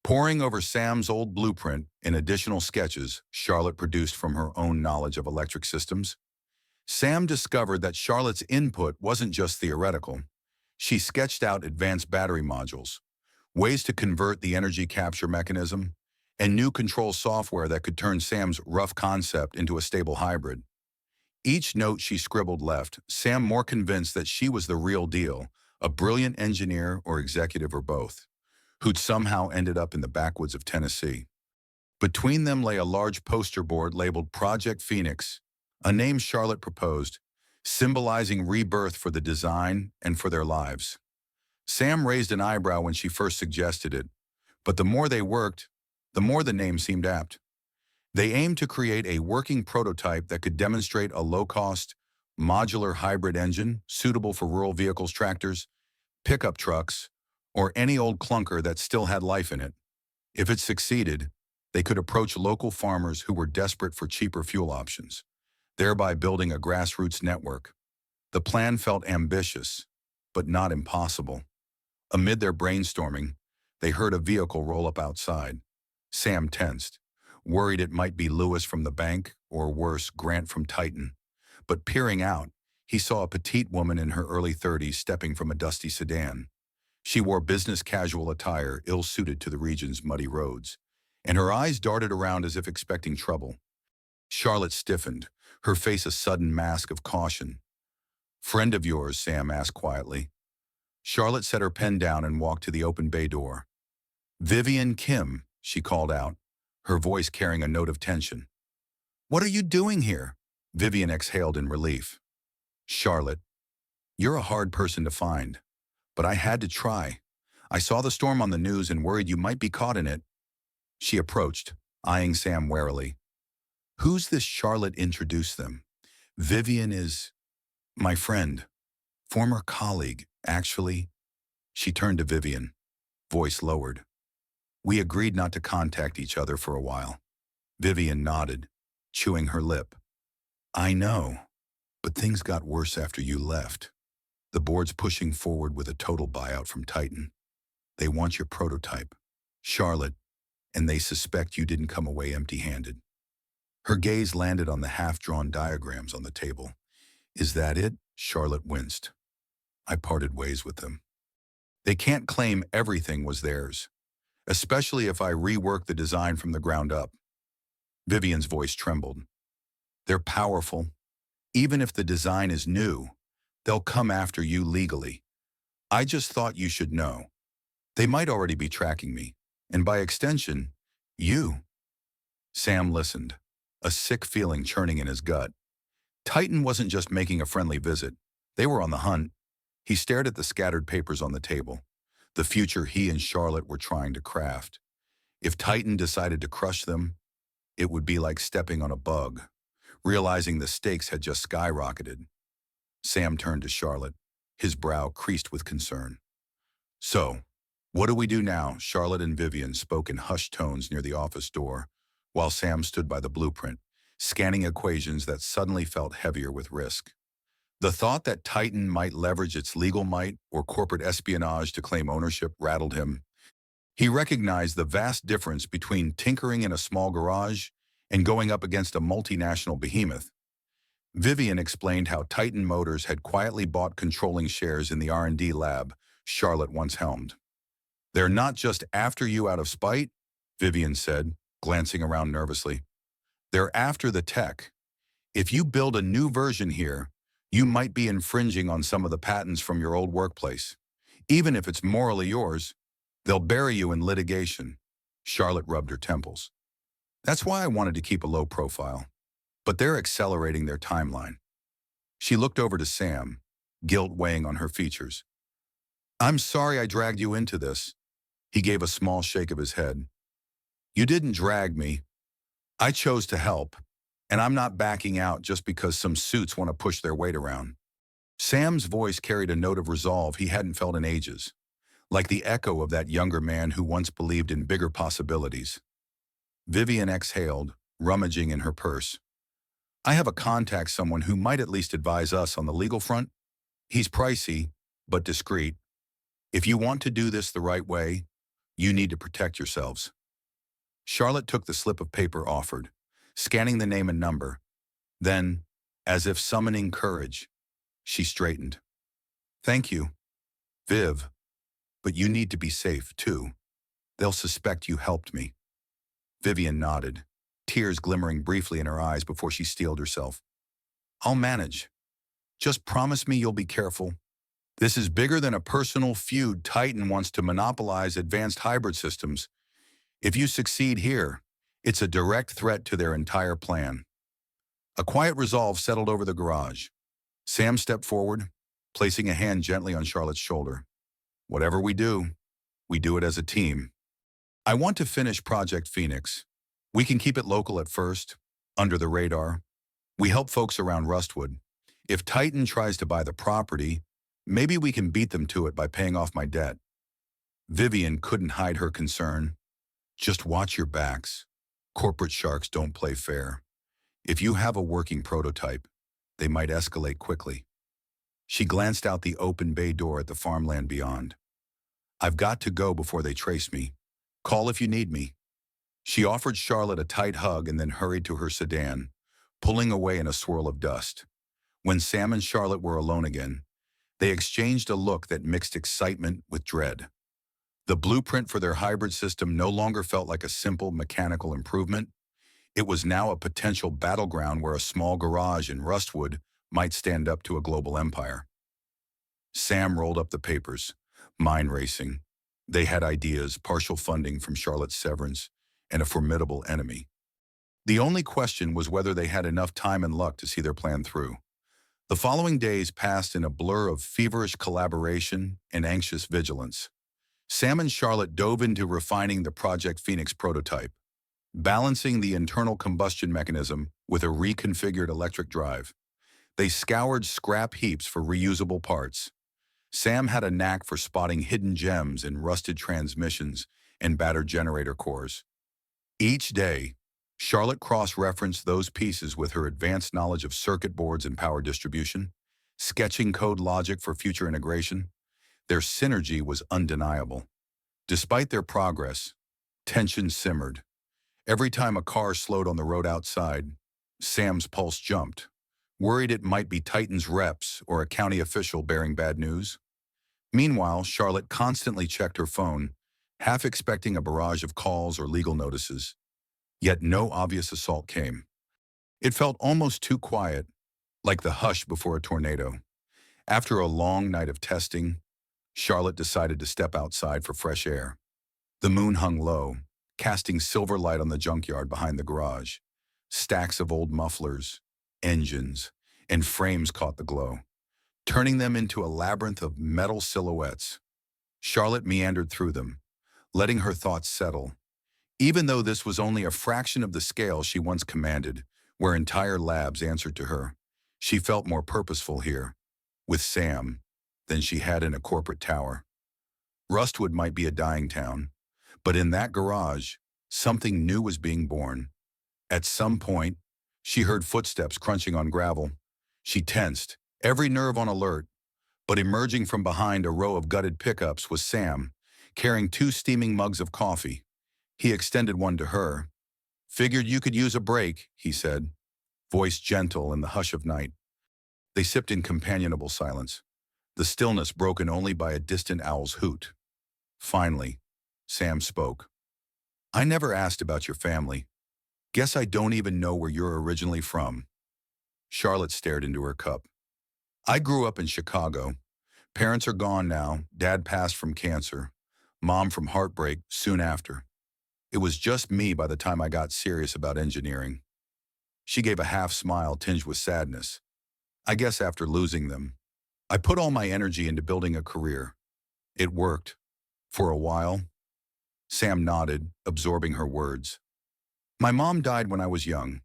Poring over Sam's old blueprint and additional sketches Charlotte produced from her own knowledge of electric systems, Sam discovered that Charlotte's input wasn't just theoretical. She sketched out advanced battery modules, ways to convert the energy capture mechanism, and new control software that could turn Sam's rough concept into a stable hybrid. Each note she scribbled left Sam more convinced that she was the real deal, a brilliant engineer or executive or both, who'd somehow ended up in the backwoods of Tennessee. Between them lay a large poster board labeled Project Phoenix, a name Charlotte proposed, symbolizing rebirth for the design and for their lives. Sam raised an eyebrow when she first suggested it, but the more they worked, the more the name seemed apt. They aimed to create a working prototype that could demonstrate a low-cost, modular hybrid engine suitable for rural vehicles, tractors, pickup trucks, or any old clunker that still had life in it. If it succeeded, they could approach local farmers who were desperate for cheaper fuel options, thereby building a grassroots network. The plan felt ambitious, but not impossible. Amid their brainstorming, they heard a vehicle roll up outside. Sam tensed, worried it might be Lewis from the bank, or worse, Grant from Titan. But peering out, he saw a petite woman in her early 30s stepping from a dusty sedan. She wore business casual attire ill-suited to the region's muddy roads, and her eyes darted around as if expecting trouble. Charlotte stiffened, her face a sudden mask of caution. Friend of yours, Sam asked quietly. Charlotte set her pen down and walked to the open bay door. Vivian Kim, she called out, her voice carrying a note of tension. What are you doing here? Vivian exhaled in relief. Charlotte, you're a hard person to find, but I had to try. I saw the storm on the news and worried you might be caught in it. She approached, eyeing Sam warily. Who's this Charlotte introduced them? Vivian is my friend, former colleague, actually. She turned to Vivian, voice lowered. We agreed not to contact each other for a while. Vivian nodded, chewing her lip. I know, but things got worse after you left. The board's pushing forward with a total buyout from Titan. They want your prototype, Charlotte, and they suspect you didn't come away empty-handed. Her gaze landed on the half-drawn diagrams on the table. Is that it? Charlotte winced. I parted ways with them. They can't claim everything was theirs, especially if I rework the design from the ground up. Vivian's voice trembled. They're powerful. Even if the design is new, they'll come after you legally. I just thought you should know. They might already be tracking me, and by extension, you. Sam listened, a sick feeling churning in his gut. Titan wasn't just making a friendly visit. They were on the hunt. He stared at the scattered papers on the table, the future he and Charlotte were trying to craft. If Titan decided to crush them, it would be like stepping on a bug, realizing the stakes had just skyrocketed. Sam turned to Charlotte, his brow creased with concern. So, what do we do now? Charlotte and Vivian spoke in hushed tones near the office door, while Sam stood by the blueprint, scanning equations that suddenly felt heavier with risk. The thought that Titan might leverage its legal might or corporate espionage to claim ownership rattled him. He recognized the vast difference between tinkering in a small garage and going up against a multinational behemoth. Vivian explained how Titan Motors had quietly bought controlling shares in the R&D lab Charlotte once helmed. They're not just after you out of spite, Vivian said, glancing around nervously. They're after the tech. If you build a new version here, you might be infringing on some of the patents from your old workplace. Even if it's morally yours, they'll bury you in litigation. Charlotte rubbed her temples. That's why I wanted to keep a low profile. But they're accelerating their timeline. She looked over to Sam, guilt weighing on her features. I'm sorry I dragged you into this. He gave a small shake of his head. You didn't drag me. I chose to help, and I'm not backing out just because some suits want to push their weight around. Sam's voice carried a note of resolve he hadn't felt in ages, like the echo of that younger man who once believed in bigger possibilities. Vivian exhaled, rummaging in her purse. I have a contact someone who might at least advise us on the legal front. He's pricey, but discreet. If you want to do this the right way, you need to protect yourselves. Charlotte took the slip of paper offered, scanning the name and number. Then, as if summoning courage, she straightened. Thank you, Viv, but you need to be safe, too. They'll suspect you helped me. Vivian nodded, tears glimmering briefly in her eyes before she steeled herself. I'll manage. Just promise me you'll be careful. This is bigger than a personal feud. Titan wants to monopolize advanced hybrid systems. If you succeed here, it's a direct threat to their entire plan. A quiet resolve settled over the garage. Sam stepped forward, placing a hand gently on Charlotte's shoulder. Whatever we do it as a team. I want to finish Project Phoenix. We can keep it local at first, under the radar. We help folks around Rustwood. If Titan tries to buy the property, maybe we can beat them to it by paying off my debt. Vivian couldn't hide her concern. Just watch your backs. Corporate sharks don't play fair. If you have a working prototype, they might escalate quickly. She glanced out the open bay door at the farmland beyond. I've got to go before they trace me. Call if you need me. She offered Charlotte a tight hug and then hurried to her sedan, pulling away in a swirl of dust. When Sam and Charlotte were alone again, they exchanged a look that mixed excitement with dread. The blueprint for their hybrid system no longer felt like a simple mechanical improvement. It was now a potential battleground where a small garage in Rustwood might stand up to a global empire. Sam rolled up the papers, mind racing. They had ideas, partial funding from Charlotte's severance, and a formidable enemy. The only question was whether they had enough time and luck to see their plan through. The following days passed in a blur of feverish collaboration and anxious vigilance. Sam and Charlotte dove into refining the Project Phoenix prototype, balancing the internal combustion mechanism with a reconfigured electric drive. They scoured scrap heaps for reusable parts. Sam had a knack for spotting hidden gems in rusted transmissions and battered generator cores. Each day, Charlotte cross-referenced those pieces with her advanced knowledge of circuit boards and power distribution, sketching code logic for future integration. Their synergy was undeniable. Despite their progress, tension simmered. Every time a car slowed on the road outside, Sam's pulse jumped, worried it might be Titan's reps or a county official bearing bad news. Meanwhile, Charlotte constantly checked her phone, half expecting a barrage of calls or legal notices. Yet no obvious assault came. It felt almost too quiet, like the hush before a tornado. After a long night of testing, Charlotte decided to step outside for fresh air. The moon hung low, casting silver light on the junkyard behind the garage. Stacks of old mufflers, engines, and frames caught the glow, turning them into a labyrinth of metal silhouettes. Charlotte meandered through them, letting her thoughts settle. Even though this was only a fraction of the scale she once commanded, where entire labs answered to her, she felt more purposeful here, with Sam, than she had in a corporate tower. Rustwood might be a dying town, but in that garage, something new was being born. At some point, she heard footsteps crunching on gravel. She tensed, every nerve on alert, but emerging from behind a row of gutted pickups was Sam, carrying 2 steaming mugs of coffee. He extended one to her. "Figured you could use a break," he said, voice gentle in the hush of night. They sipped in companionable silence, the stillness broken only by a distant owl's hoot. Finally, Sam spoke. "I never asked about your family. Guess I don't even know where you're originally from." Charlotte stared into her cup. "I grew up in Chicago. Parents are gone now. Dad passed from cancer. Mom from heartbreak soon after. It was just me by the time I got serious about engineering." She gave a half smile tinged with sadness. "I guess after losing them, I put all my energy into building a career. It worked. For a while." Sam nodded, absorbing her words. "My mom died when I was young.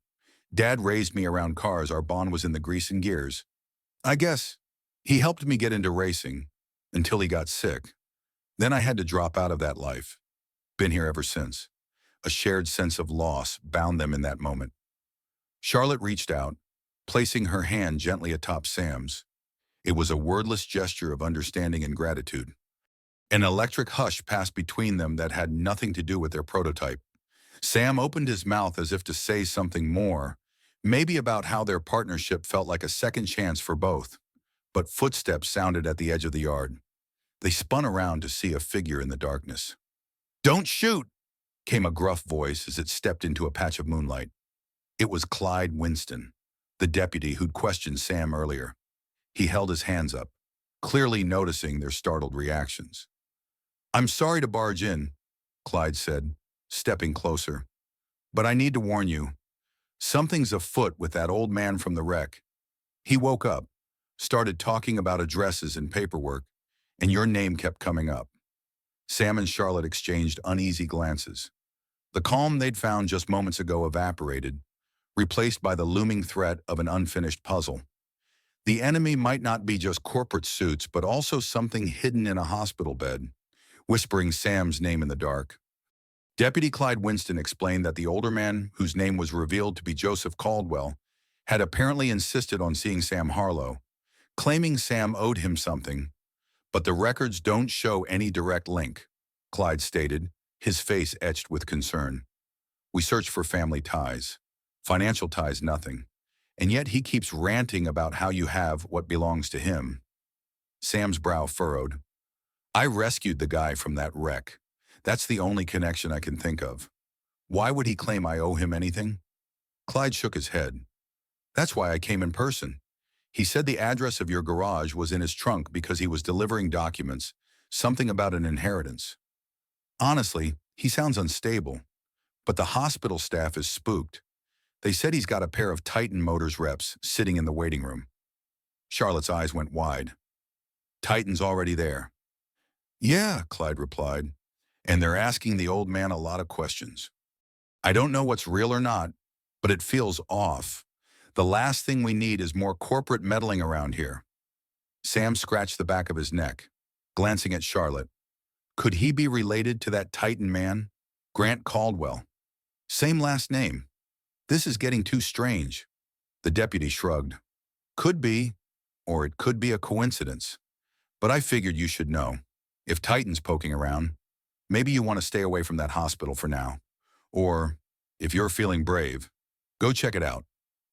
Dad raised me around cars. Our bond was in the grease and gears. I guess he helped me get into racing until he got sick. Then I had to drop out of that life. Been here ever since." A shared sense of loss bound them in that moment. Charlotte reached out, placing her hand gently atop Sam's. It was a wordless gesture of understanding and gratitude. An electric hush passed between them that had nothing to do with their prototype. Sam opened his mouth as if to say something more, maybe about how their partnership felt like a second chance for both. But footsteps sounded at the edge of the yard. They spun around to see a figure in the darkness. "Don't shoot!" came a gruff voice as it stepped into a patch of moonlight. It was Clyde Winston, the deputy who'd questioned Sam earlier. He held his hands up, clearly noticing their startled reactions. "I'm sorry to barge in," Clyde said, stepping closer. "But I need to warn you. Something's afoot with that old man from the wreck. He woke up, started talking about addresses and paperwork, and your name kept coming up." Sam and Charlotte exchanged uneasy glances. The calm they'd found just moments ago evaporated, replaced by the looming threat of an unfinished puzzle. The enemy might not be just corporate suits, but also something hidden in a hospital bed, whispering Sam's name in the dark. Deputy Clyde Winston explained that the older man, whose name was revealed to be Joseph Caldwell, had apparently insisted on seeing Sam Harlow, claiming Sam owed him something. "But the records don't show any direct link," Clyde stated, his face etched with concern. "We search for family ties. Financial ties, nothing. And yet he keeps ranting about how you have what belongs to him." Sam's brow furrowed. "I rescued the guy from that wreck. That's the only connection I can think of. Why would he claim I owe him anything?" Clyde shook his head. "That's why I came in person. He said the address of your garage was in his trunk because he was delivering documents, something about an inheritance. Honestly, he sounds unstable, but the hospital staff is spooked. They said he's got a pair of Titan Motors reps sitting in the waiting room." Charlotte's eyes went wide. "Titan's already there." "Yeah," Clyde replied, "and they're asking the old man a lot of questions. I don't know what's real or not, but it feels off. The last thing we need is more corporate meddling around here." Sam scratched the back of his neck, glancing at Charlotte. Could he be related to that Titan man? Grant Caldwell. Same last name. This is getting too strange. The deputy shrugged. Could be, or it could be a coincidence. But I figured you should know. If Titan's poking around, maybe you want to stay away from that hospital for now. Or, if you're feeling brave, go check it out.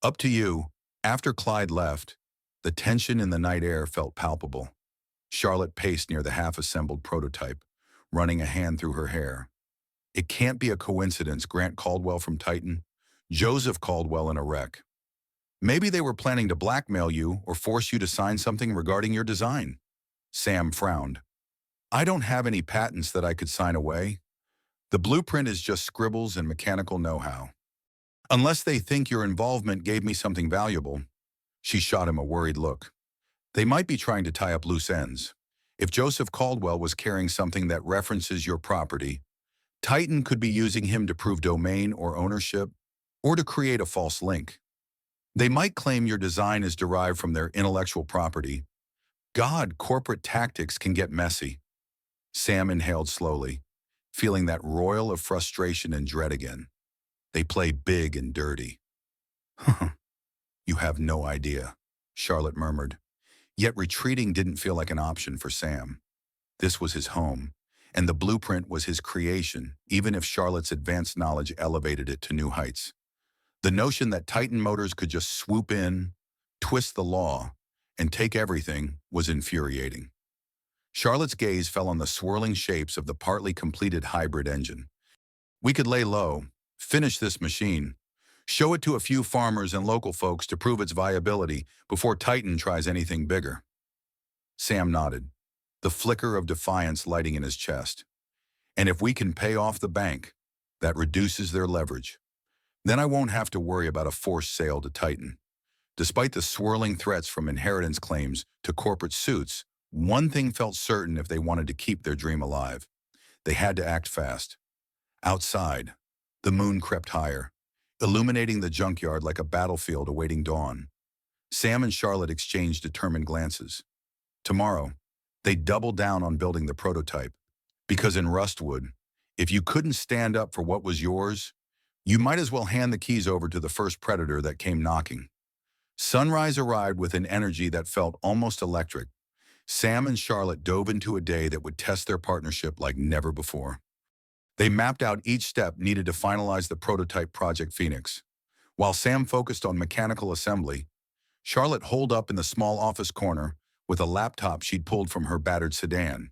Up to you. After Clyde left, the tension in the night air felt palpable. Charlotte paced near the half-assembled prototype, running a hand through her hair. It can't be a coincidence, Grant Caldwell from Titan. Joseph Caldwell in a wreck. Maybe they were planning to blackmail you or force you to sign something regarding your design. Sam frowned. I don't have any patents that I could sign away. The blueprint is just scribbles and mechanical know-how. Unless they think your involvement gave me something valuable. She shot him a worried look. They might be trying to tie up loose ends. If Joseph Caldwell was carrying something that references your property, Titan could be using him to prove domain or ownership, or to create a false link. They might claim your design is derived from their intellectual property. God, corporate tactics can get messy. Sam inhaled slowly, feeling that roil of frustration and dread again. They play big and dirty. You have no idea, Charlotte murmured. Yet retreating didn't feel like an option for Sam. This was his home, and the blueprint was his creation, even if Charlotte's advanced knowledge elevated it to new heights. The notion that Titan Motors could just swoop in, twist the law, and take everything was infuriating. Charlotte's gaze fell on the swirling shapes of the partly completed hybrid engine. We could lay low, finish this machine, show it to a few farmers and local folks to prove its viability before Titan tries anything bigger. Sam nodded, the flicker of defiance lighting in his chest. And if we can pay off the bank, that reduces their leverage. Then I won't have to worry about a forced sale to Titan. Despite the swirling threats from inheritance claims to corporate suits, one thing felt certain if they wanted to keep their dream alive. They had to act fast. Outside, the moon crept higher, illuminating the junkyard like a battlefield awaiting dawn. Sam and Charlotte exchanged determined glances. Tomorrow, they doubled down on building the prototype. Because in Rustwood, if you couldn't stand up for what was yours, you might as well hand the keys over to the first predator that came knocking. Sunrise arrived with an energy that felt almost electric. Sam and Charlotte dove into a day that would test their partnership like never before. They mapped out each step needed to finalize the prototype Project Phoenix. While Sam focused on mechanical assembly, Charlotte holed up in the small office corner with a laptop she'd pulled from her battered sedan,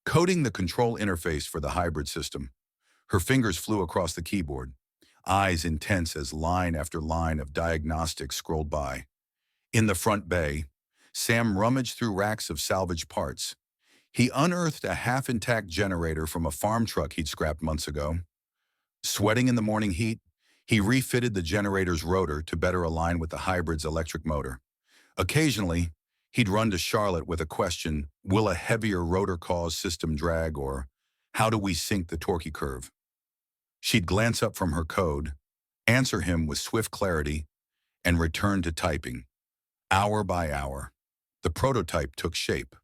coding the control interface for the hybrid system. Her fingers flew across the keyboard, eyes intense as line after line of diagnostics scrolled by. In the front bay, Sam rummaged through racks of salvaged parts. He unearthed a half-intact generator from a farm truck he'd scrapped months ago. Sweating in the morning heat, he refitted the generator's rotor to better align with the hybrid's electric motor. Occasionally, he'd run to Charlotte with a question, will a heavier rotor cause system drag, or how do we sync the torque curve? She'd glance up from her code, answer him with swift clarity, and return to typing. Hour by hour, the prototype took shape.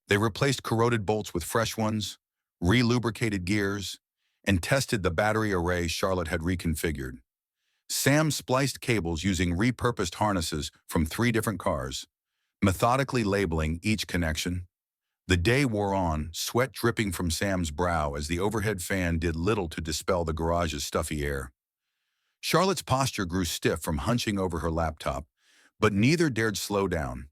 They replaced corroded bolts with fresh ones, re-lubricated gears, and tested the battery array Charlotte had reconfigured. Sam spliced cables using repurposed harnesses from 3 different cars, methodically labeling each connection. The day wore on, sweat dripping from Sam's brow as the overhead fan did little to dispel the garage's stuffy air. Charlotte's posture grew stiff from hunching over her laptop, but neither dared slow down.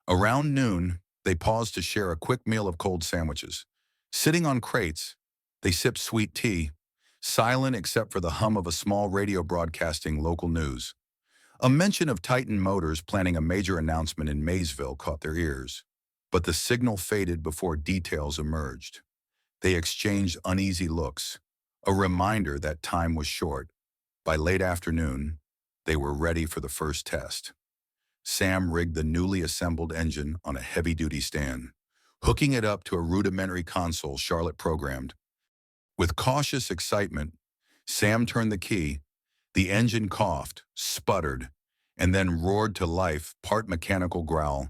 Around noon, they paused to share a quick meal of cold sandwiches. Sitting on crates, they sipped sweet tea, silent except for the hum of a small radio broadcasting local news. A mention of Titan Motors planning a major announcement in Maysville caught their ears, but the signal faded before details emerged. They exchanged uneasy looks, a reminder that time was short. By late afternoon, they were ready for the first test. Sam rigged the newly assembled engine on a heavy-duty stand, hooking it up to a rudimentary console Charlotte programmed. With cautious excitement, Sam turned the key. The engine coughed, sputtered, and then roared to life, part mechanical growl,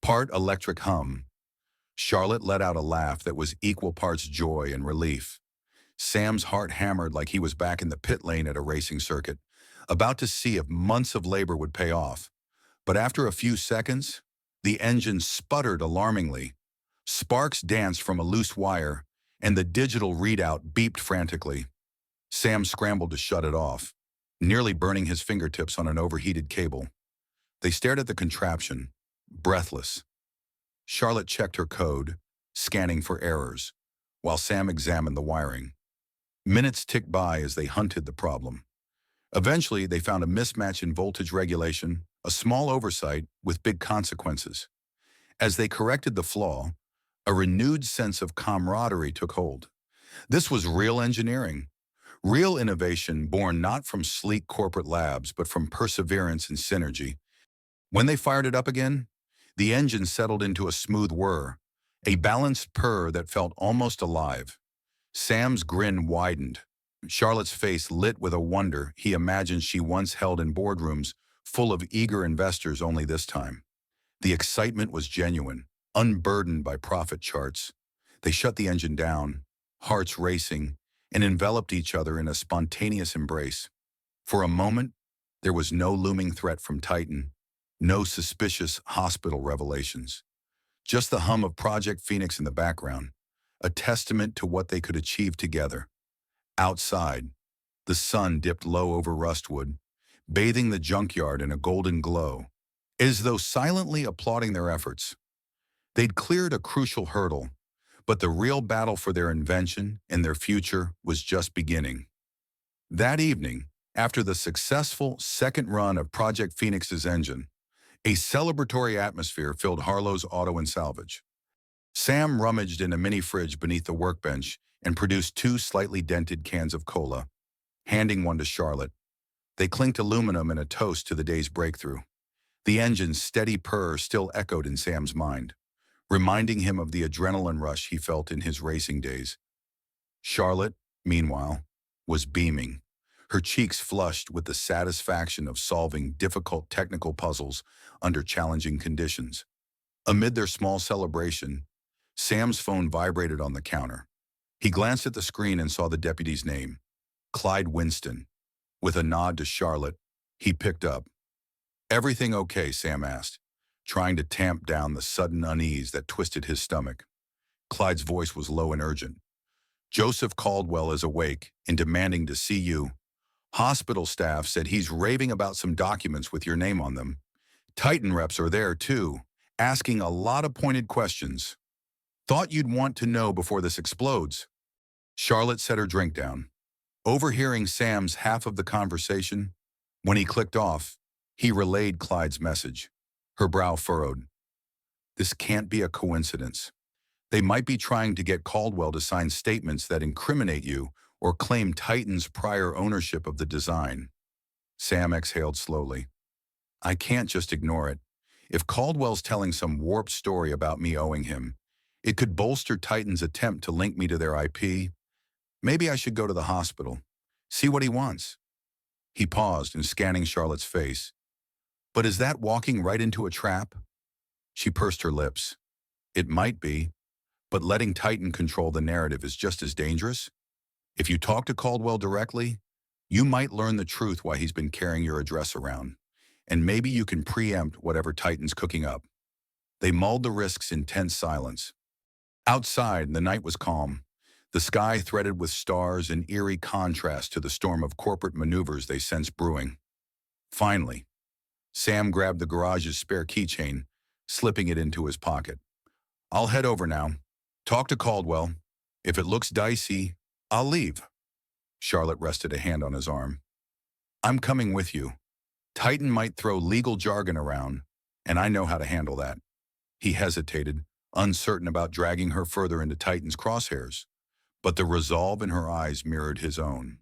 part electric hum. Charlotte let out a laugh that was equal parts joy and relief. Sam's heart hammered like he was back in the pit lane at a racing circuit, about to see if months of labor would pay off. But after a few seconds, the engine sputtered alarmingly. Sparks danced from a loose wire, and the digital readout beeped frantically. Sam scrambled to shut it off, nearly burning his fingertips on an overheated cable. They stared at the contraption, breathless. Charlotte checked her code, scanning for errors, while Sam examined the wiring. Minutes ticked by as they hunted the problem. Eventually, they found a mismatch in voltage regulation, a small oversight with big consequences. As they corrected the flaw, a renewed sense of camaraderie took hold. This was real engineering, real innovation born not from sleek corporate labs, but from perseverance and synergy. When they fired it up again, the engine settled into a smooth whir, a balanced purr that felt almost alive. Sam's grin widened. Charlotte's face lit with a wonder he imagined she once held in boardrooms full of eager investors, only this time. The excitement was genuine, unburdened by profit charts. They shut the engine down, hearts racing, and enveloped each other in a spontaneous embrace. For a moment, there was no looming threat from Titan, no suspicious hospital revelations. Just the hum of Project Phoenix in the background, a testament to what they could achieve together. Outside, the sun dipped low over Rustwood, bathing the junkyard in a golden glow, as though silently applauding their efforts. They'd cleared a crucial hurdle, but the real battle for their invention and their future was just beginning. That evening, after the successful second run of Project Phoenix's engine, a celebratory atmosphere filled Harlow's Auto and Salvage. Sam rummaged in a mini fridge beneath the workbench and produced two slightly dented cans of cola, handing one to Charlotte. They clinked aluminum in a toast to the day's breakthrough. The engine's steady purr still echoed in Sam's mind, reminding him of the adrenaline rush he felt in his racing days. Charlotte, meanwhile, was beaming, her cheeks flushed with the satisfaction of solving difficult technical puzzles under challenging conditions. Amid their small celebration, Sam's phone vibrated on the counter. He glanced at the screen and saw the deputy's name, Clyde Winston. With a nod to Charlotte, he picked up. "Everything okay?" Sam asked, trying to tamp down the sudden unease that twisted his stomach. Clyde's voice was low and urgent. "Joseph Caldwell is awake and demanding to see you. Hospital staff said he's raving about some documents with your name on them. Titan reps are there too, asking a lot of pointed questions. Thought you'd want to know before this explodes." Charlotte set her drink down. Overhearing Sam's half of the conversation, when he clicked off, he relayed Clyde's message. Her brow furrowed. This can't be a coincidence. They might be trying to get Caldwell to sign statements that incriminate you or claim Titan's prior ownership of the design. Sam exhaled slowly. "I can't just ignore it. If Caldwell's telling some warped story about me owing him, it could bolster Titan's attempt to link me to their IP. Maybe I should go to the hospital, see what he wants." He paused in scanning Charlotte's face. "But is that walking right into a trap?" She pursed her lips. "It might be, but letting Titan control the narrative is just as dangerous. If you talk to Caldwell directly, you might learn the truth why he's been carrying your address around, and maybe you can preempt whatever Titan's cooking up." They mulled the risks in tense silence. Outside, the night was calm, the sky threaded with stars in eerie contrast to the storm of corporate maneuvers they sensed brewing. Finally, Sam grabbed the garage's spare keychain, slipping it into his pocket. "I'll head over now. Talk to Caldwell. If it looks dicey, I'll leave." Charlotte rested a hand on his arm. "I'm coming with you. Titan might throw legal jargon around, and I know how to handle that." He hesitated, uncertain about dragging her further into Titan's crosshairs, but the resolve in her eyes mirrored his own.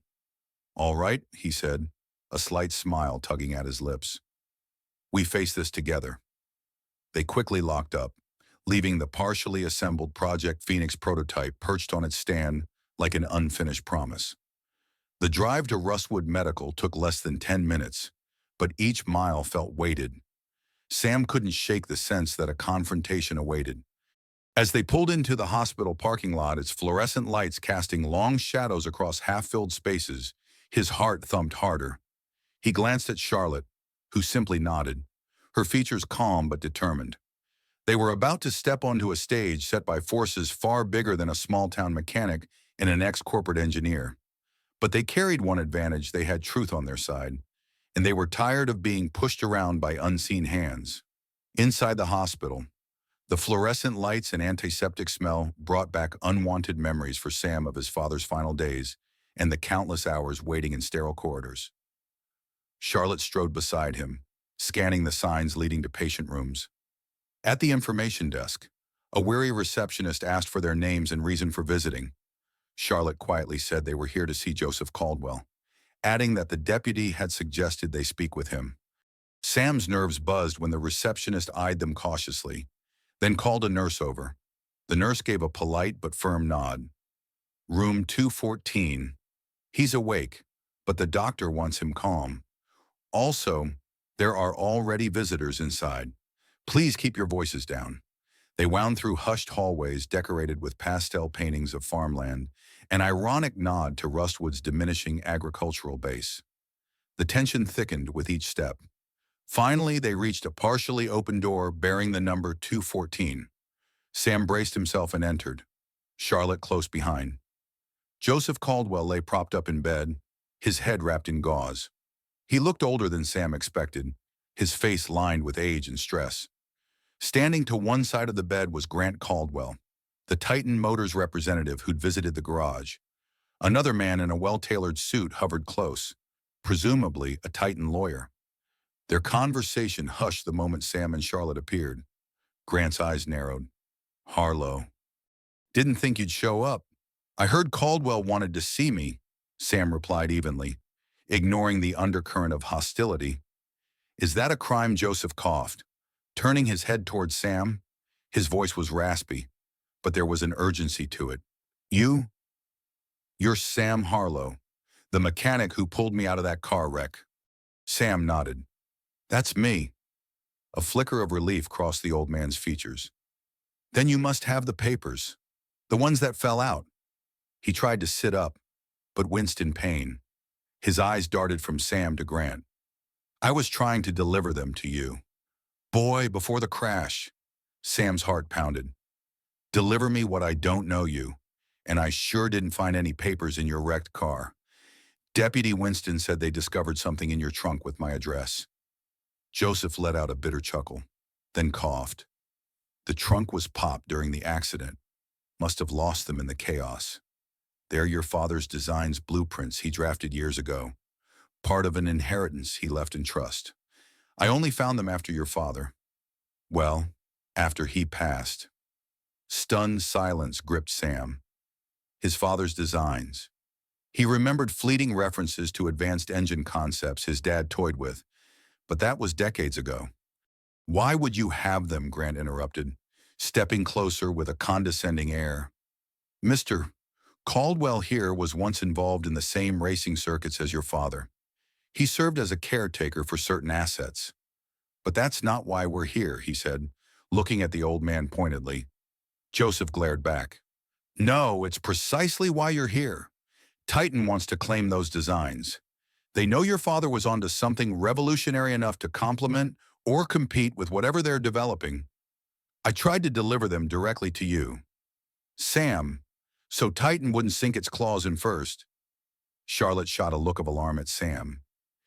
"All right," he said, a slight smile tugging at his lips. "We face this together." They quickly locked up, leaving the partially assembled Project Phoenix prototype perched on its stand like an unfinished promise. The drive to Rustwood Medical took less than 10 minutes, but each mile felt weighted. Sam couldn't shake the sense that a confrontation awaited. As they pulled into the hospital parking lot, its fluorescent lights casting long shadows across half-filled spaces, his heart thumped harder. He glanced at Charlotte, who simply nodded, her features calm but determined. They were about to step onto a stage set by forces far bigger than a small-town mechanic and an ex-corporate engineer. But they carried one advantage: they had truth on their side, and they were tired of being pushed around by unseen hands. Inside the hospital, the fluorescent lights and antiseptic smell brought back unwanted memories for Sam of his father's final days and the countless hours waiting in sterile corridors. Charlotte strode beside him, scanning the signs leading to patient rooms. At the information desk, a weary receptionist asked for their names and reason for visiting. Charlotte quietly said they were here to see Joseph Caldwell, adding that the deputy had suggested they speak with him. Sam's nerves buzzed when the receptionist eyed them cautiously, then called a nurse over. The nurse gave a polite but firm nod. Room 214. He's awake, but the doctor wants him calm. Also, there are already visitors inside. Please keep your voices down. They wound through hushed hallways decorated with pastel paintings of farmland, an ironic nod to Rustwood's diminishing agricultural base. The tension thickened with each step. Finally, they reached a partially open door bearing the number 214. Sam braced himself and entered, Charlotte close behind. Joseph Caldwell lay propped up in bed, his head wrapped in gauze. He looked older than Sam expected, his face lined with age and stress. Standing to one side of the bed was Grant Caldwell, the Titan Motors representative who'd visited the garage. Another man in a well-tailored suit hovered close, presumably a Titan lawyer. Their conversation hushed the moment Sam and Charlotte appeared. Grant's eyes narrowed. Harlow. Didn't think you'd show up. I heard Caldwell wanted to see me, Sam replied evenly, ignoring the undercurrent of hostility. Is that a crime? Joseph coughed, turning his head toward Sam. His voice was raspy, but there was an urgency to it. You're Sam Harlow, the mechanic who pulled me out of that car wreck. Sam nodded. That's me. A flicker of relief crossed the old man's features. Then you must have the papers, the ones that fell out. He tried to sit up, but winced in pain. His eyes darted from Sam to Grant. I was trying to deliver them to you. Boy, before the crash. Sam's heart pounded. Deliver me what I don't know you, and I sure didn't find any papers in your wrecked car. Deputy Winston said they discovered something in your trunk with my address. Joseph let out a bitter chuckle, then coughed. The trunk was popped during the accident. Must have lost them in the chaos. They're your father's designs blueprints he drafted years ago, part of an inheritance he left in trust. I only found them after your father. Well, after he passed. Stunned silence gripped Sam. His father's designs. He remembered fleeting references to advanced engine concepts his dad toyed with, but that was decades ago. Why would you have them? Grant interrupted, stepping closer with a condescending air. Mr. Caldwell here was once involved in the same racing circuits as your father. He served as a caretaker for certain assets. But that's not why we're here, he said, looking at the old man pointedly. Joseph glared back. No, it's precisely why you're here. Titan wants to claim those designs. They know your father was onto something revolutionary enough to complement or compete with whatever they're developing. I tried to deliver them directly to you, Sam, so Titan wouldn't sink its claws in first. Charlotte shot a look of alarm at Sam.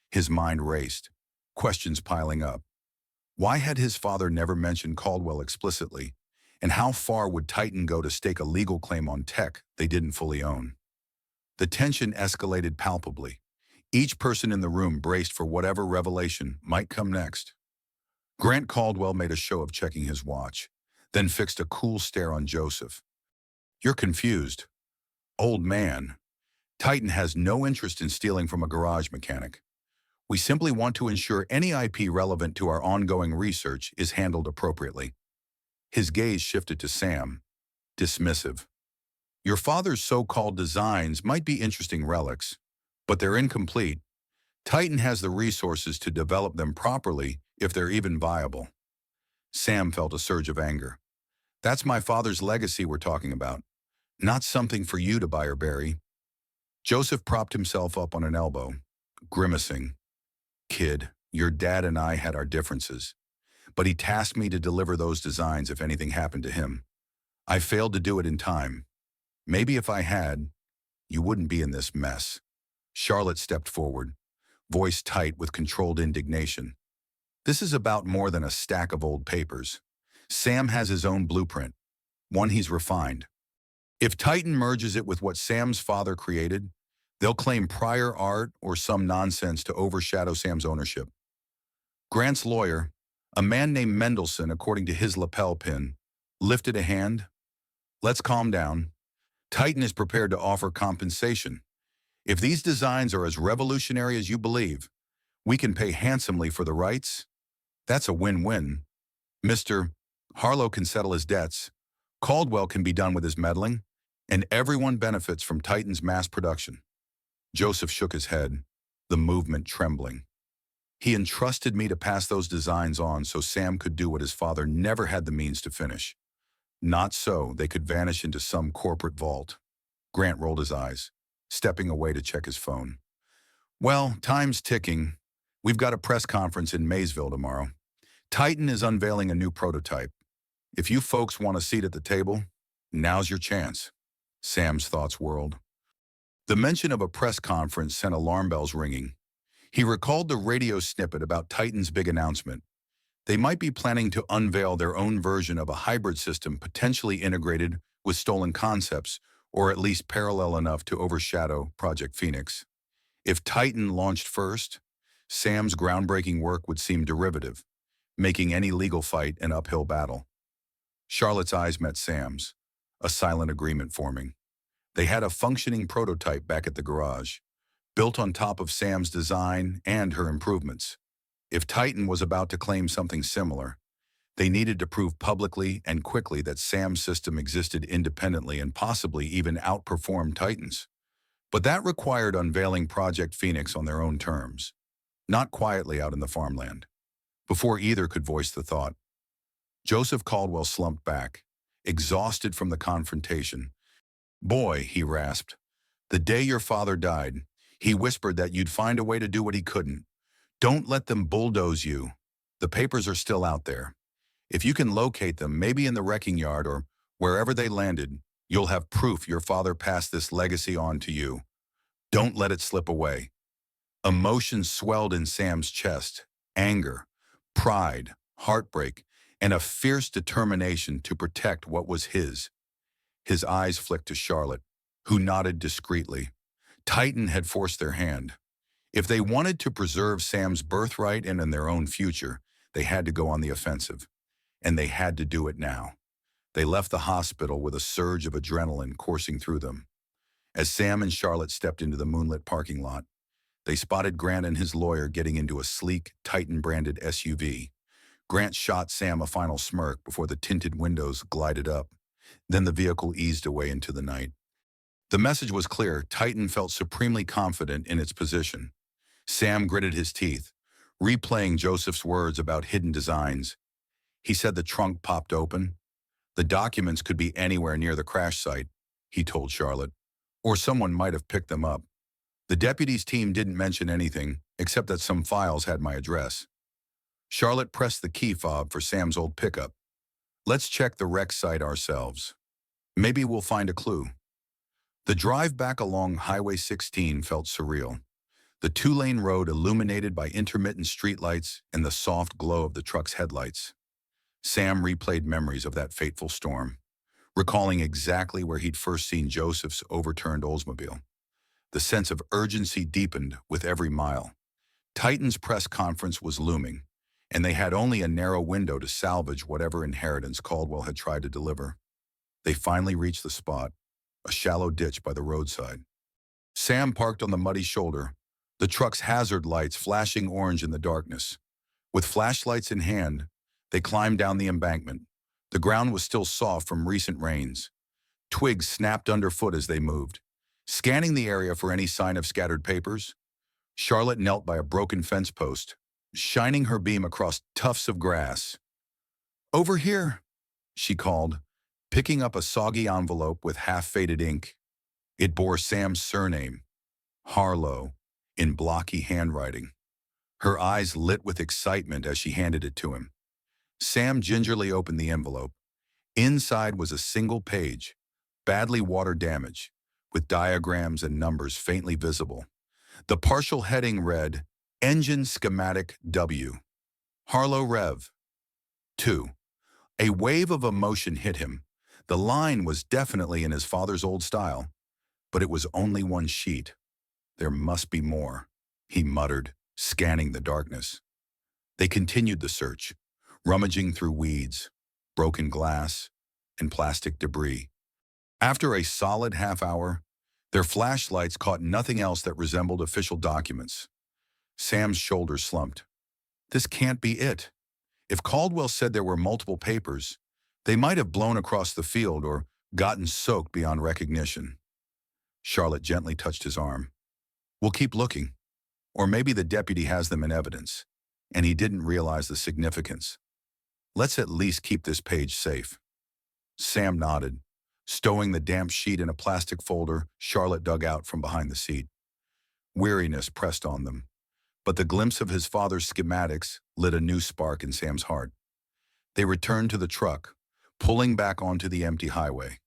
His mind raced, questions piling up. Why had his father never mentioned Caldwell explicitly? And how far would Titan go to stake a legal claim on tech they didn't fully own? The tension escalated palpably. Each person in the room braced for whatever revelation might come next. Grant Caldwell made a show of checking his watch, then fixed a cool stare on Joseph. You're confused. Old man, Titan has no interest in stealing from a garage mechanic. We simply want to ensure any IP relevant to our ongoing research is handled appropriately. His gaze shifted to Sam, dismissive. Your father's so-called designs might be interesting relics, but they're incomplete. Titan has the resources to develop them properly if they're even viable. Sam felt a surge of anger. That's my father's legacy we're talking about, not something for you to buy or bury. Joseph propped himself up on an elbow, grimacing. Kid, your dad and I had our differences, but he tasked me to deliver those designs if anything happened to him. I failed to do it in time. Maybe if I had, you wouldn't be in this mess. Charlotte stepped forward, voice tight with controlled indignation. This is about more than a stack of old papers. Sam has his own blueprint, one he's refined. If Titan merges it with what Sam's father created, they'll claim prior art or some nonsense to overshadow Sam's ownership. Grant's lawyer, a man named Mendelson according to his lapel pin, lifted a hand. Let's calm down. Titan is prepared to offer compensation. If these designs are as revolutionary as you believe, we can pay handsomely for the rights. That's a win-win. Mr. Harlow can settle his debts, Caldwell can be done with his meddling, and everyone benefits from Titan's mass production. Joseph shook his head, the movement trembling. He entrusted me to pass those designs on so Sam could do what his father never had the means to finish. Not so they could vanish into some corporate vault. Grant rolled his eyes, stepping away to check his phone. Well, time's ticking. We've got a press conference in Maysville tomorrow. Titan is unveiling a new prototype. If you folks want a seat at the table, now's your chance. Sam's thoughts whirled. The mention of a press conference sent alarm bells ringing. He recalled the radio snippet about Titan's big announcement. They might be planning to unveil their own version of a hybrid system potentially integrated with stolen concepts, or at least parallel enough to overshadow Project Phoenix. If Titan launched first, Sam's groundbreaking work would seem derivative, making any legal fight an uphill battle. Charlotte's eyes met Sam's, a silent agreement forming. They had a functioning prototype back at the garage, built on top of Sam's design and her improvements. If Titan was about to claim something similar, they needed to prove publicly and quickly that Sam's system existed independently and possibly even outperformed Titan's. But that required unveiling Project Phoenix on their own terms, not quietly out in the farmland. Before either could voice the thought, Joseph Caldwell slumped back, exhausted from the confrontation. Boy, he rasped, the day your father died, he whispered that you'd find a way to do what he couldn't. Don't let them bulldoze you. The papers are still out there. If you can locate them, maybe in the wrecking yard or wherever they landed, you'll have proof your father passed this legacy on to you. Don't let it slip away. Emotions swelled in Sam's chest, anger, pride, heartbreak, and a fierce determination to protect what was his. His eyes flicked to Charlotte, who nodded discreetly. Titan had forced their hand. If they wanted to preserve Sam's birthright and in their own future, they had to go on the offensive. And they had to do it now. They left the hospital with a surge of adrenaline coursing through them. As Sam and Charlotte stepped into the moonlit parking lot, they spotted Grant and his lawyer getting into a sleek, Titan-branded SUV. Grant shot Sam a final smirk before the tinted windows glided up. Then the vehicle eased away into the night. The message was clear. Titan felt supremely confident in its position. Sam gritted his teeth, replaying Joseph's words about hidden designs. He said the trunk popped open. The documents could be anywhere near the crash site, he told Charlotte, or someone might have picked them up. The deputy's team didn't mention anything, except that some files had my address. Charlotte pressed the key fob for Sam's old pickup. Let's check the wreck site ourselves. Maybe we'll find a clue. The drive back along Highway 16 felt surreal. The two-lane road illuminated by intermittent streetlights and the soft glow of the truck's headlights. Sam replayed memories of that fateful storm, recalling exactly where he'd first seen Joseph's overturned Oldsmobile. The sense of urgency deepened with every mile. Titan's press conference was looming, and they had only a narrow window to salvage whatever inheritance Caldwell had tried to deliver. They finally reached the spot, a shallow ditch by the roadside. Sam parked on the muddy shoulder, the truck's hazard lights flashing orange in the darkness. With flashlights in hand, they climbed down the embankment. The ground was still soft from recent rains. Twigs snapped underfoot as they moved. Scanning the area for any sign of scattered papers, Charlotte knelt by a broken fence post, shining her beam across tufts of grass. "Over here," she called, Picking up a soggy envelope with half-faded ink, it bore Sam's surname, Harlow, in blocky handwriting. Her eyes lit with excitement as she handed it to him. Sam gingerly opened the envelope. Inside was a single page, badly water damaged, with diagrams and numbers faintly visible. The partial heading read, Engine Schematic W. Harlow Rev. 2. A wave of emotion hit him. The line was definitely in his father's old style, but it was only one sheet. There must be more, he muttered, scanning the darkness. They continued the search, rummaging through weeds, broken glass, and plastic debris. After a solid half hour, their flashlights caught nothing else that resembled official documents. Sam's shoulders slumped. This can't be it. If Caldwell said there were multiple papers, they might have blown across the field or gotten soaked beyond recognition. Charlotte gently touched his arm. We'll keep looking. Or maybe the deputy has them in evidence, and he didn't realize the significance. Let's at least keep this page safe. Sam nodded. Stowing the damp sheet in a plastic folder, Charlotte dug out from behind the seat. Weariness pressed on them, but the glimpse of his father's schematics lit a new spark in Sam's heart. They returned to the truck, pulling back onto the empty highway.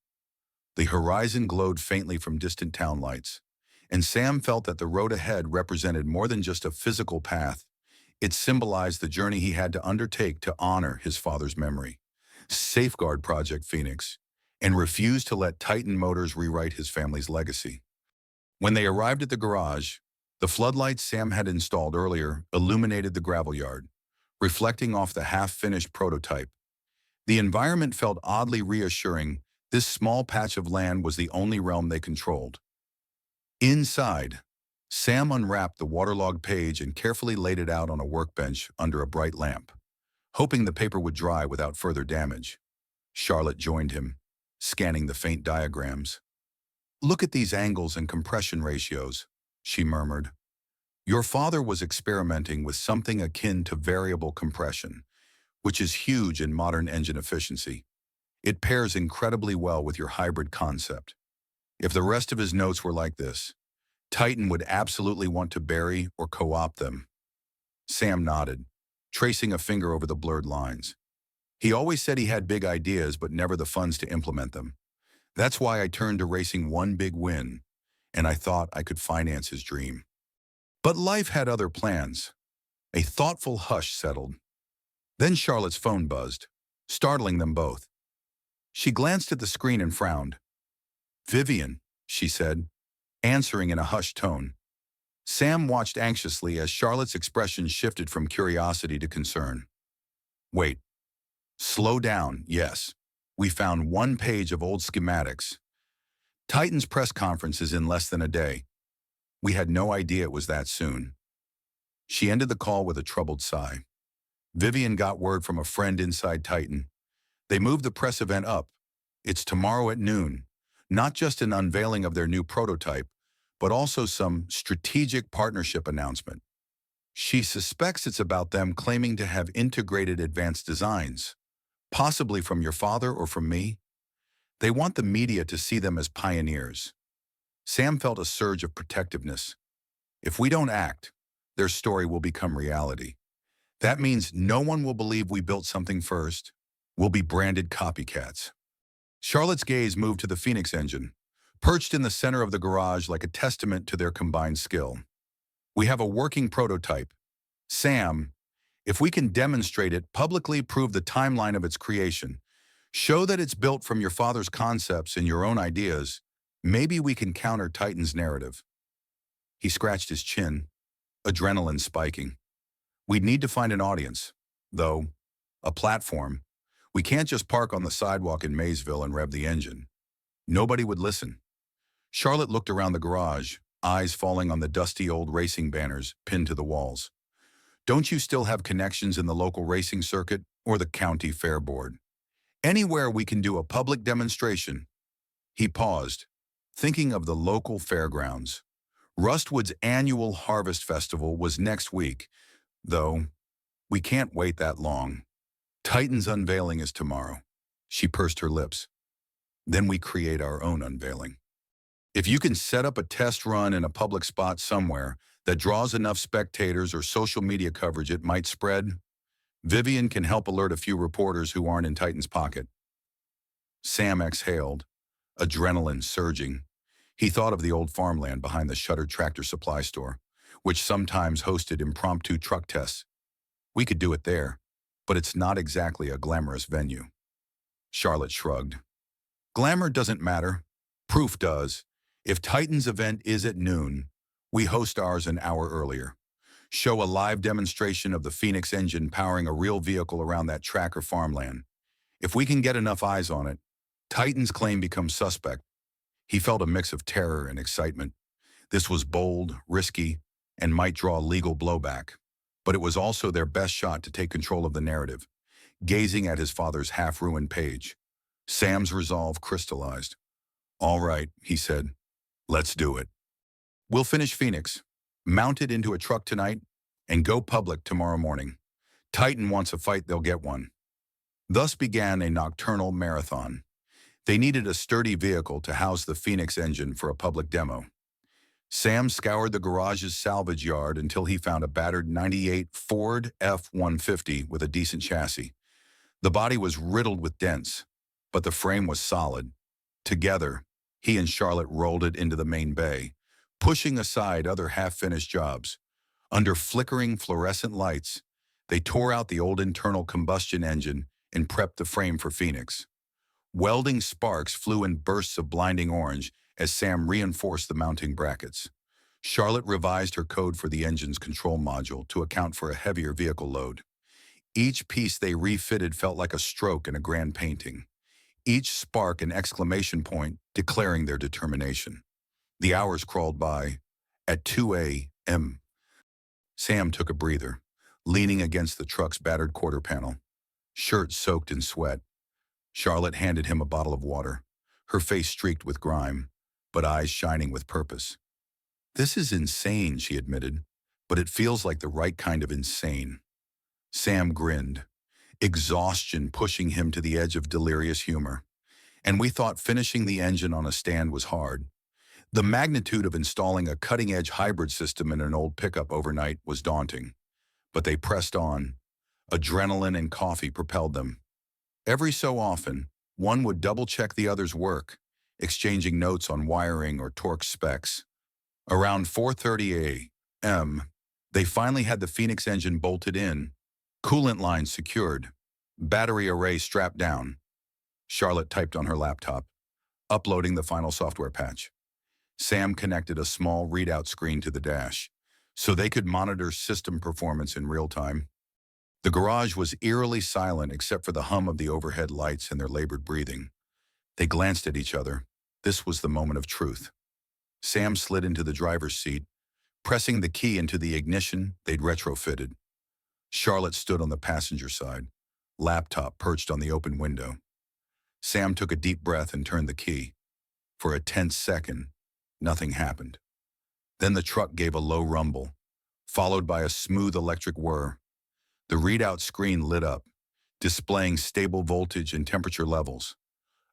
The horizon glowed faintly from distant town lights, and Sam felt that the road ahead represented more than just a physical path. It symbolized the journey he had to undertake to honor his father's memory, safeguard Project Phoenix, and refuse to let Titan Motors rewrite his family's legacy. When they arrived at the garage, the floodlights Sam had installed earlier illuminated the gravel yard, reflecting off the half-finished prototype. The environment felt oddly reassuring. This small patch of land was the only realm they controlled. Inside, Sam unwrapped the waterlogged page and carefully laid it out on a workbench under a bright lamp, hoping the paper would dry without further damage. Charlotte joined him, scanning the faint diagrams. Look at these angles and compression ratios, she murmured. Your father was experimenting with something akin to variable compression, which is huge in modern engine efficiency. It pairs incredibly well with your hybrid concept. If the rest of his notes were like this, Titan would absolutely want to bury or co-opt them. Sam nodded, tracing a finger over the blurred lines. He always said he had big ideas but never the funds to implement them. That's why I turned to racing one big win, and I thought I could finance his dream. But life had other plans. A thoughtful hush settled. Then Charlotte's phone buzzed, startling them both. She glanced at the screen and frowned. Vivian, she said, answering in a hushed tone. Sam watched anxiously as Charlotte's expression shifted from curiosity to concern. Wait. Slow down, yes. We found one page of old schematics. Titan's press conference is in less than a day. We had no idea it was that soon. She ended the call with a troubled sigh. Vivian got word from a friend inside Titan. They moved the press event up. It's tomorrow at noon. Not just an unveiling of their new prototype, but also some strategic partnership announcement. She suspects it's about them claiming to have integrated advanced designs, possibly from your father or from me. They want the media to see them as pioneers. Sam felt a surge of protectiveness. If we don't act, their story will become reality. That means no one will believe we built something first. We'll be branded copycats. Charlotte's gaze moved to the Phoenix engine, perched in the center of the garage like a testament to their combined skill. We have a working prototype. Sam, if we can demonstrate it, publicly prove the timeline of its creation, show that it's built from your father's concepts and your own ideas, maybe we can counter Titan's narrative. He scratched his chin, adrenaline spiking. We'd need to find an audience, though, a platform. We can't just park on the sidewalk in Maysville and rev the engine. Nobody would listen. Charlotte looked around the garage, eyes falling on the dusty old racing banners pinned to the walls. Don't you still have connections in the local racing circuit or the county fair board? Anywhere we can do a public demonstration. He paused, thinking of the local fairgrounds. Rustwood's annual Harvest Festival was next week, though we can't wait that long. Titan's unveiling is tomorrow. She pursed her lips. Then we create our own unveiling. If you can set up a test run in a public spot somewhere that draws enough spectators or social media coverage it might spread, Vivian can help alert a few reporters who aren't in Titan's pocket. Sam exhaled, adrenaline surging. He thought of the old farmland behind the shuttered tractor supply store, which sometimes hosted impromptu truck tests. We could do it there, but it's not exactly a glamorous venue. Charlotte shrugged. Glamour doesn't matter. Proof does. If Titan's event is at noon, we host ours an hour earlier. Show a live demonstration of the Phoenix engine powering a real vehicle around that track or farmland. If we can get enough eyes on it, Titan's claim becomes suspect. He felt a mix of terror and excitement. This was bold, risky, and might draw legal blowback. But it was also their best shot to take control of the narrative. Gazing at his father's half-ruined page, Sam's resolve crystallized. All right, he said. Let's do it. We'll finish Phoenix, mount it into a truck tonight, and go public tomorrow morning. Titan wants a fight, they'll get one. Thus began a nocturnal marathon. They needed a sturdy vehicle to house the Phoenix engine for a public demo. Sam scoured the garage's salvage yard until he found a battered '98 Ford F-150 with a decent chassis. The body was riddled with dents, but the frame was solid. Together, he and Charlotte rolled it into the main bay, pushing aside other half-finished jobs. Under flickering fluorescent lights, they tore out the old internal combustion engine and prepped the frame for Phoenix. Welding sparks flew in bursts of blinding orange as Sam reinforced the mounting brackets. Charlotte revised her code for the engine's control module to account for a heavier vehicle load. Each piece they refitted felt like a stroke in a grand painting, each spark an exclamation point declaring their determination. The hours crawled by. At 2 a.m., Sam took a breather, leaning against the truck's battered quarter panel, shirt soaked in sweat. Charlotte handed him a bottle of water, her face streaked with grime, but eyes shining with purpose. This is insane, she admitted, but it feels like the right kind of insane. Sam grinned, exhaustion pushing him to the edge of delirious humor. And we thought finishing the engine on a stand was hard. The magnitude of installing a cutting-edge hybrid system in an old pickup overnight was daunting. But they pressed on. Adrenaline and coffee propelled them. Every so often, one would double-check the other's work, exchanging notes on wiring or torque specs. Around 4:30 a.m., they finally had the Phoenix engine bolted in, coolant lines secured, battery array strapped down. Charlotte typed on her laptop, uploading the final software patch. Sam connected a small readout screen to the dash, so they could monitor system performance in real time. The garage was eerily silent except for the hum of the overhead lights and their labored breathing. They glanced at each other. This was the moment of truth. Sam slid into the driver's seat, pressing the key into the ignition they'd retrofitted. Charlotte stood on the passenger side, laptop perched on the open window. Sam took a deep breath and turned the key. For a tense second, nothing happened. Then the truck gave a low rumble, followed by a smooth electric whir. The readout screen lit up, displaying stable voltage and temperature levels.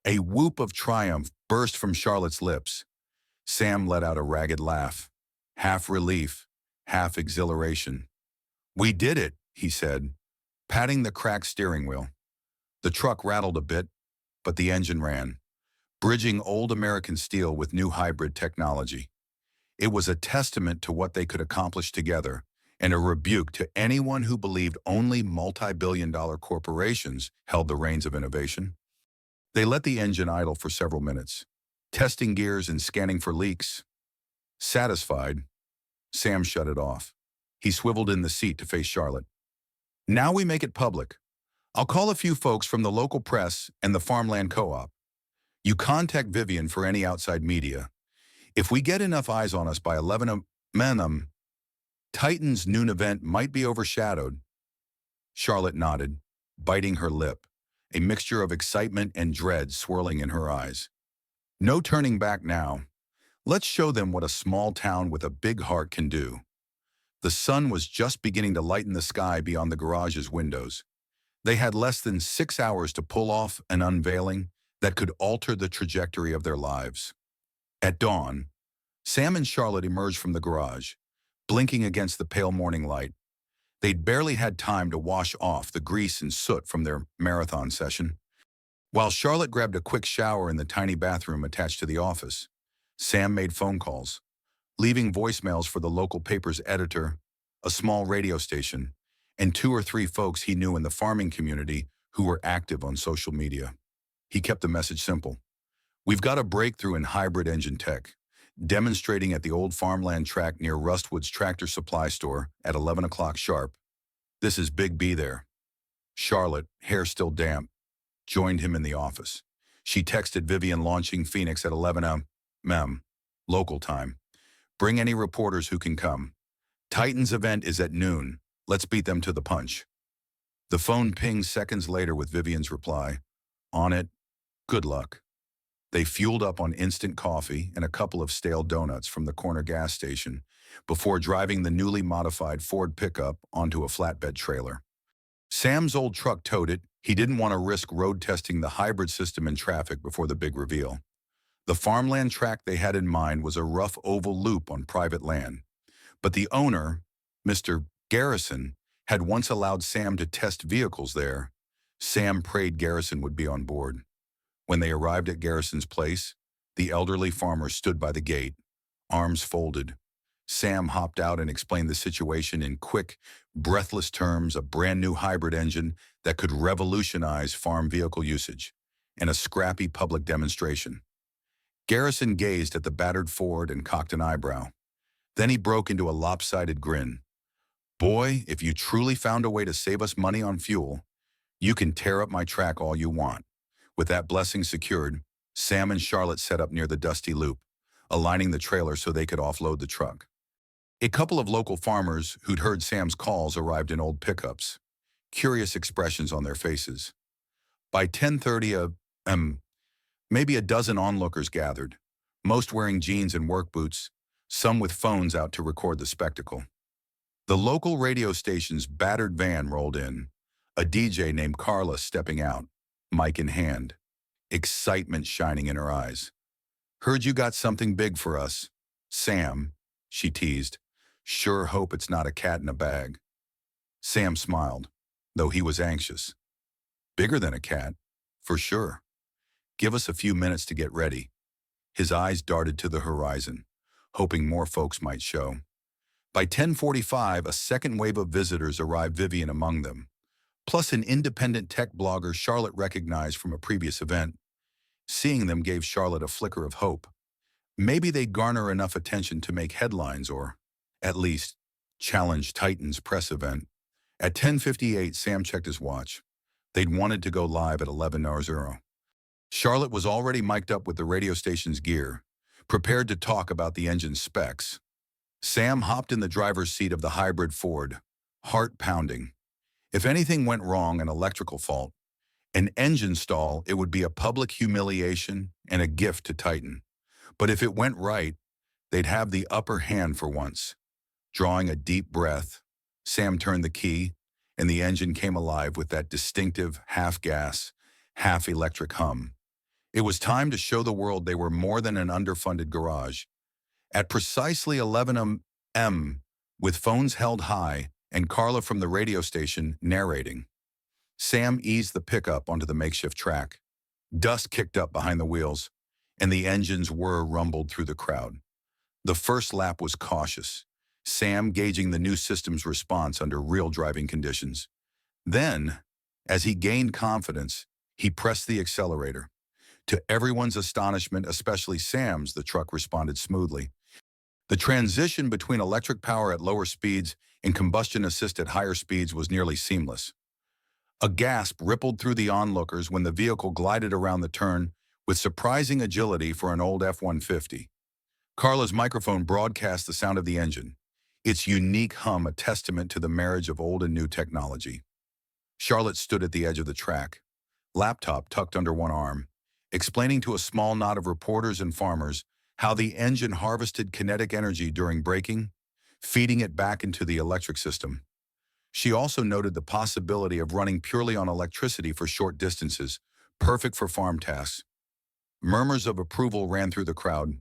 A whoop of triumph burst from Charlotte's lips. Sam let out a ragged laugh, half relief, half exhilaration. "We did it," he said, patting the cracked steering wheel. The truck rattled a bit, but the engine ran, bridging old American steel with new hybrid technology. It was a testament to what they could accomplish together, and a rebuke to anyone who believed only multi-billion-dollar corporations held the reins of innovation. They let the engine idle for several minutes, testing gears and scanning for leaks. Satisfied, Sam shut it off. He swiveled in the seat to face Charlotte. "Now we make it public. I'll call a few folks from the local press and the farmland co-op. You contact Vivian for any outside media. If we get enough eyes on us by 11 a.m., Titan's noon event might be overshadowed." Charlotte nodded, biting her lip, a mixture of excitement and dread swirling in her eyes. No turning back now. Let's show them what a small town with a big heart can do. The sun was just beginning to lighten the sky beyond the garage's windows. They had less than 6 hours to pull off an unveiling that could alter the trajectory of their lives. At dawn, Sam and Charlotte emerged from the garage, blinking against the pale morning light. They'd barely had time to wash off the grease and soot from their marathon session. While Charlotte grabbed a quick shower in the tiny bathroom attached to the office, Sam made phone calls, leaving voicemails for the local paper's editor, a small radio station, and 2 or 3 folks he knew in the farming community who were active on social media. He kept the message simple. We've got a breakthrough in hybrid engine tech, demonstrating at the old farmland track near Rustwood's tractor supply store at 11 o'clock sharp. This is Big B there. Charlotte, hair still damp, joined him in the office. She texted Vivian launching Phoenix at 11 a.m. local time. Bring any reporters who can come. Titan's event is at noon. Let's beat them to the punch. The phone pinged seconds later with Vivian's reply. On it. Good luck. They fueled up on instant coffee and a couple of stale donuts from the corner gas station before driving the newly modified Ford pickup onto a flatbed trailer. Sam's old truck towed it. He didn't want to risk road testing the hybrid system in traffic before the big reveal. The farmland track they had in mind was a rough oval loop on private land. But the owner, Mr. Garrison, had once allowed Sam to test vehicles there. Sam prayed Garrison would be on board. When they arrived at Garrison's place, the elderly farmer stood by the gate, arms folded. Sam hopped out and explained the situation in quick, breathless terms, a brand new hybrid engine that could revolutionize farm vehicle usage, and a scrappy public demonstration. Garrison gazed at the battered Ford and cocked an eyebrow. Then he broke into a lopsided grin. Boy, if you truly found a way to save us money on fuel, you can tear up my track all you want. With that blessing secured, Sam and Charlotte set up near the dusty loop, aligning the trailer so they could offload the truck. A couple of local farmers who'd heard Sam's calls arrived in old pickups, curious expressions on their faces. By 10:30 maybe a dozen onlookers gathered, most wearing jeans and work boots, some with phones out to record the spectacle. The local radio station's battered van rolled in, a DJ named Carla stepping out, mic in hand, excitement shining in her eyes. Heard you got something big for us. Sam, she teased. Sure hope it's not a cat in a bag. Sam smiled, though he was anxious. Bigger than a cat, for sure. Give us a few minutes to get ready. His eyes darted to the horizon, hoping more folks might show. By 10:45, a second wave of visitors arrived, Vivian among them, plus an independent tech blogger Charlotte recognized from a previous event. Seeing them gave Charlotte a flicker of hope. Maybe they'd garner enough attention to make headlines or, at least, challenge Titan's press event. At 10:58, Sam checked his watch. They'd wanted to go live at 11:00. Charlotte was already mic'd up with the radio station's gear, prepared to talk about the engine's specs. Sam hopped in the driver's seat of the hybrid Ford, heart pounding. If anything went wrong, an electrical fault, an engine stall, it would be a public humiliation and a gift to Titan. But if it went right, they'd have the upper hand for once. Drawing a deep breath, Sam turned the key, and the engine came alive with that distinctive half-gas, half-electric hum. It was time to show the world they were more than an underfunded garage. At precisely 11 a.m., with phones held high and Carla from the radio station narrating, Sam eased the pickup onto the makeshift track. Dust kicked up behind the wheels, and the engine's whir rumbled through the crowd. The first lap was cautious, Sam gauging the new system's response under real driving conditions. Then, as he gained confidence, he pressed the accelerator. To everyone's astonishment, especially Sam's, the truck responded smoothly. The transition between electric power at lower speeds and combustion assist at higher speeds was nearly seamless. A gasp rippled through the onlookers when the vehicle glided around the turn with surprising agility for an old F-150. Carla's microphone broadcast the sound of the engine, its unique hum a testament to the marriage of old and new technology. Charlotte stood at the edge of the track, laptop tucked under one arm, explaining to a small knot of reporters and farmers how the engine harvested kinetic energy during braking, feeding it back into the electric system. She also noted the possibility of running purely on electricity for short distances, perfect for farm tasks. Murmurs of approval ran through the crowd.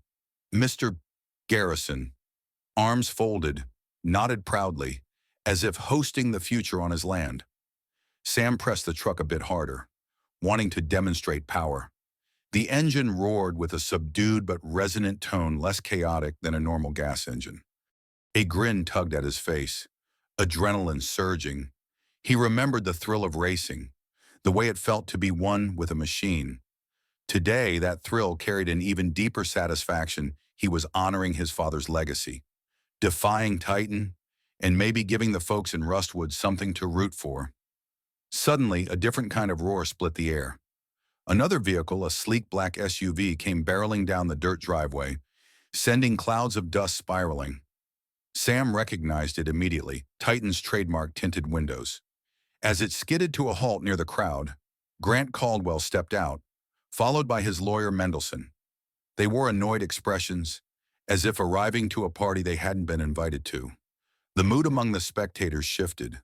Mr. Garrison, arms folded, nodded proudly, as if hosting the future on his land. Sam pressed the truck a bit harder, wanting to demonstrate power. The engine roared with a subdued but resonant tone less chaotic than a normal gas engine. A grin tugged at his face, adrenaline surging. He remembered the thrill of racing, the way it felt to be one with a machine. Today, that thrill carried an even deeper satisfaction. He was honoring his father's legacy, defying Titan, and maybe giving the folks in Rustwood something to root for. Suddenly, a different kind of roar split the air. Another vehicle, a sleek black SUV, came barreling down the dirt driveway, sending clouds of dust spiraling. Sam recognized it immediately, Titan's trademark tinted windows. As it skidded to a halt near the crowd, Grant Caldwell stepped out, followed by his lawyer Mendelson. They wore annoyed expressions, as if arriving to a party they hadn't been invited to. The mood among the spectators shifted,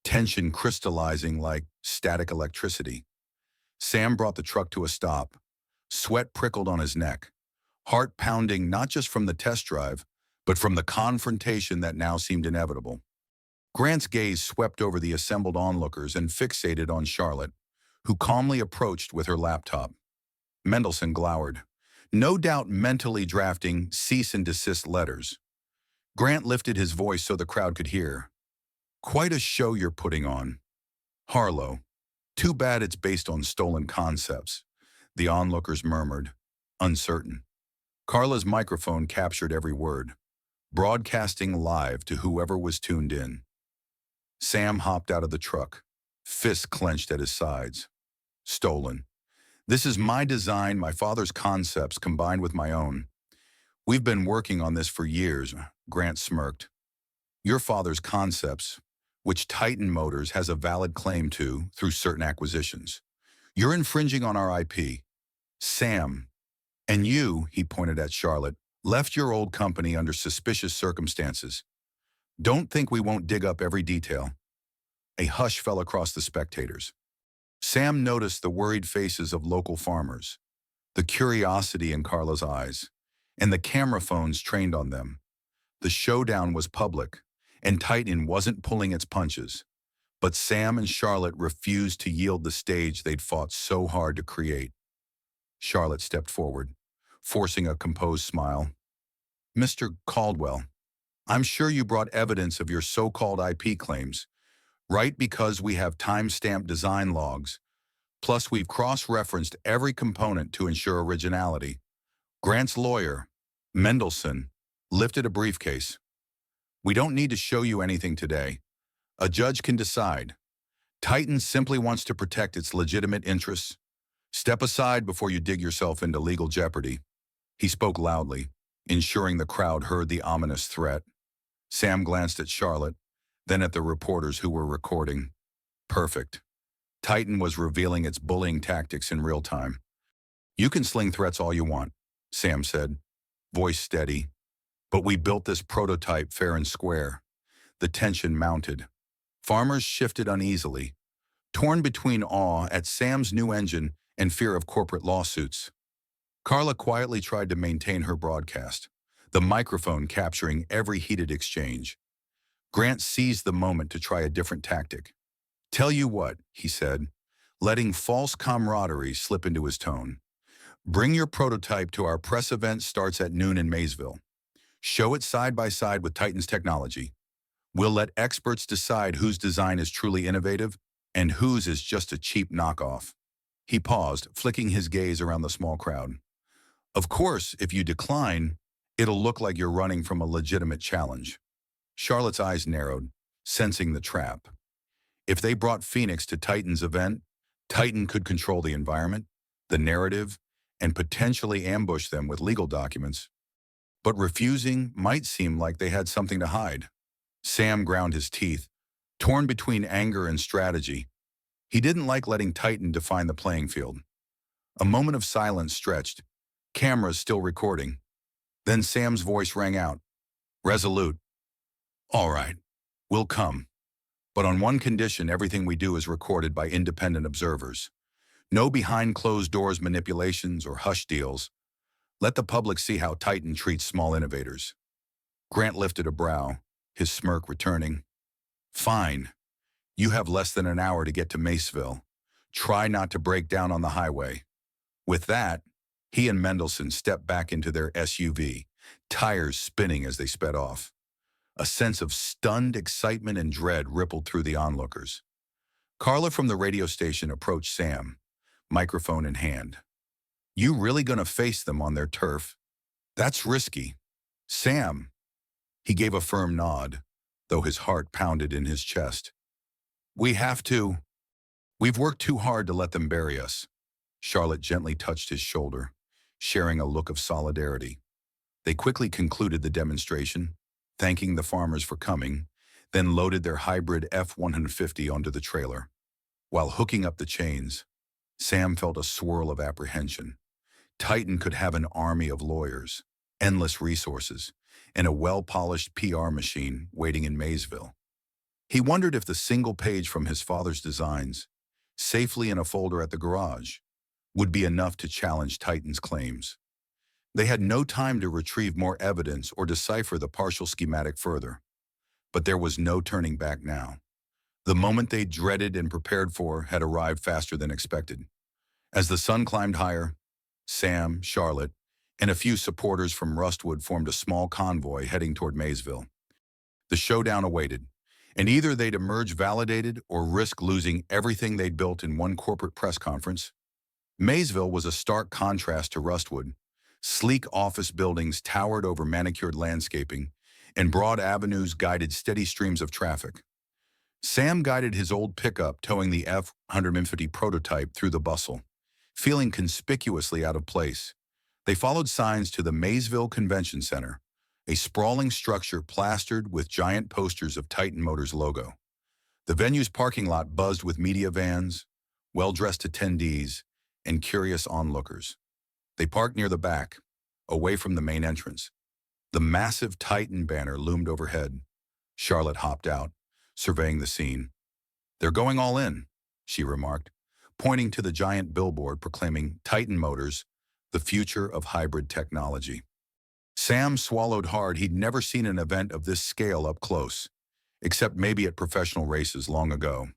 tension crystallizing like static electricity. Sam brought the truck to a stop. Sweat prickled on his neck, heart pounding not just from the test drive, but from the confrontation that now seemed inevitable. Grant's gaze swept over the assembled onlookers and fixated on Charlotte, who calmly approached with her laptop. Mendelson glowered, no doubt mentally drafting cease and desist letters. Grant lifted his voice so the crowd could hear. Quite a show you're putting on. Harlow. Too bad it's based on stolen concepts, the onlookers murmured, uncertain. Carla's microphone captured every word, broadcasting live to whoever was tuned in. Sam hopped out of the truck, fists clenched at his sides. Stolen. This is my design, my father's concepts combined with my own. We've been working on this for years, Grant smirked. Your father's concepts, which Titan Motors has a valid claim to through certain acquisitions. You're infringing on our IP. Sam, and you, he pointed at Charlotte, left your old company under suspicious circumstances. Don't think we won't dig up every detail. A hush fell across the spectators. Sam noticed the worried faces of local farmers, the curiosity in Carla's eyes, and the camera phones trained on them. The showdown was public, and Titan wasn't pulling its punches. But Sam and Charlotte refused to yield the stage they'd fought so hard to create. Charlotte stepped forward, forcing a composed smile. Mr. Caldwell, I'm sure you brought evidence of your so-called IP claims, right? Because we have time-stamped design logs, plus we've cross-referenced every component to ensure originality. Grant's lawyer, Mendelson, lifted a briefcase. We don't need to show you anything today. A judge can decide. Titan simply wants to protect its legitimate interests. Step aside before you dig yourself into legal jeopardy. He spoke loudly, ensuring the crowd heard the ominous threat. Sam glanced at Charlotte, then at the reporters who were recording. Perfect. Titan was revealing its bullying tactics in real time. You can sling threats all you want, Sam said, voice steady. But we built this prototype fair and square. The tension mounted. Farmers shifted uneasily, torn between awe at Sam's new engine and fear of corporate lawsuits. Carla quietly tried to maintain her broadcast, the microphone capturing every heated exchange. Grant seized the moment to try a different tactic. Tell you what, he said, letting false camaraderie slip into his tone. Bring your prototype to our press event starts at noon in Maysville. Show it side by side with Titan's technology. We'll let experts decide whose design is truly innovative and whose is just a cheap knockoff. He paused, flicking his gaze around the small crowd. Of course, if you decline, it'll look like you're running from a legitimate challenge. Charlotte's eyes narrowed, sensing the trap. If they brought Phoenix to Titan's event, Titan could control the environment, the narrative, and potentially ambush them with legal documents. But refusing might seem like they had something to hide. Sam ground his teeth, torn between anger and strategy. He didn't like letting Titan define the playing field. A moment of silence stretched, cameras still recording. Then Sam's voice rang out, resolute. All right, we'll come. But on one condition, everything we do is recorded by independent observers. No behind closed doors manipulations or hush deals. Let the public see how Titan treats small innovators. Grant lifted a brow, his smirk returning. Fine. You have less than an hour to get to Maceville. Try not to break down on the highway. With that, he and Mendelsohn stepped back into their SUV, tires spinning as they sped off. A sense of stunned excitement and dread rippled through the onlookers. Carla from the radio station approached Sam, microphone in hand. You really gonna face them on their turf? That's risky. Sam. He gave a firm nod, though his heart pounded in his chest. We have to. We've worked too hard to let them bury us. Charlotte gently touched his shoulder, sharing a look of solidarity. They quickly concluded the demonstration, thanking the farmers for coming, then loaded their hybrid F-150 onto the trailer. While hooking up the chains, Sam felt a swirl of apprehension. Titan could have an army of lawyers, endless resources, and a well-polished PR machine waiting in Maysville. He wondered if the single page from his father's designs, safely in a folder at the garage, would be enough to challenge Titan's claims. They had no time to retrieve more evidence or decipher the partial schematic further. But there was no turning back now. The moment they dreaded and prepared for had arrived faster than expected. As the sun climbed higher, Sam, Charlotte, and a few supporters from Rustwood formed a small convoy heading toward Maysville. The showdown awaited, and either they'd emerge validated or risk losing everything they'd built in one corporate press conference. Maysville was a stark contrast to Rustwood. Sleek office buildings towered over manicured landscaping, and broad avenues guided steady streams of traffic. Sam guided his old pickup towing the F-150 prototype through the bustle, feeling conspicuously out of place. They followed signs to the Maysville Convention Center, a sprawling structure plastered with giant posters of Titan Motors' logo. The venue's parking lot buzzed with media vans, well-dressed attendees, and curious onlookers. They parked near the back, away from the main entrance. The massive Titan banner loomed overhead. Charlotte hopped out, surveying the scene. They're going all in, she remarked, pointing to the giant billboard proclaiming Titan Motors, the future of hybrid technology. Sam swallowed hard. He'd never seen an event of this scale up close, except maybe at professional races long ago.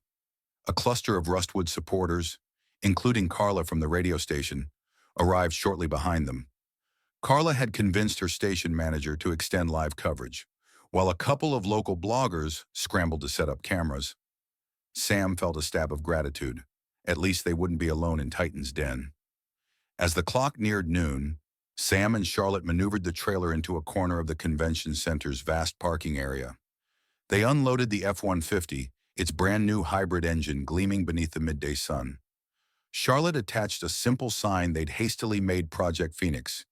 A cluster of Rustwood supporters, including Carla from the radio station, arrived shortly behind them. Carla had convinced her station manager to extend live coverage, while a couple of local bloggers scrambled to set up cameras. Sam felt a stab of gratitude. At least they wouldn't be alone in Titan's den. As the clock neared noon, Sam and Charlotte maneuvered the trailer into a corner of the convention center's vast parking area. They unloaded the F-150, its brand-new hybrid engine gleaming beneath the midday sun. Charlotte attached a simple sign they'd hastily made Project Phoenix,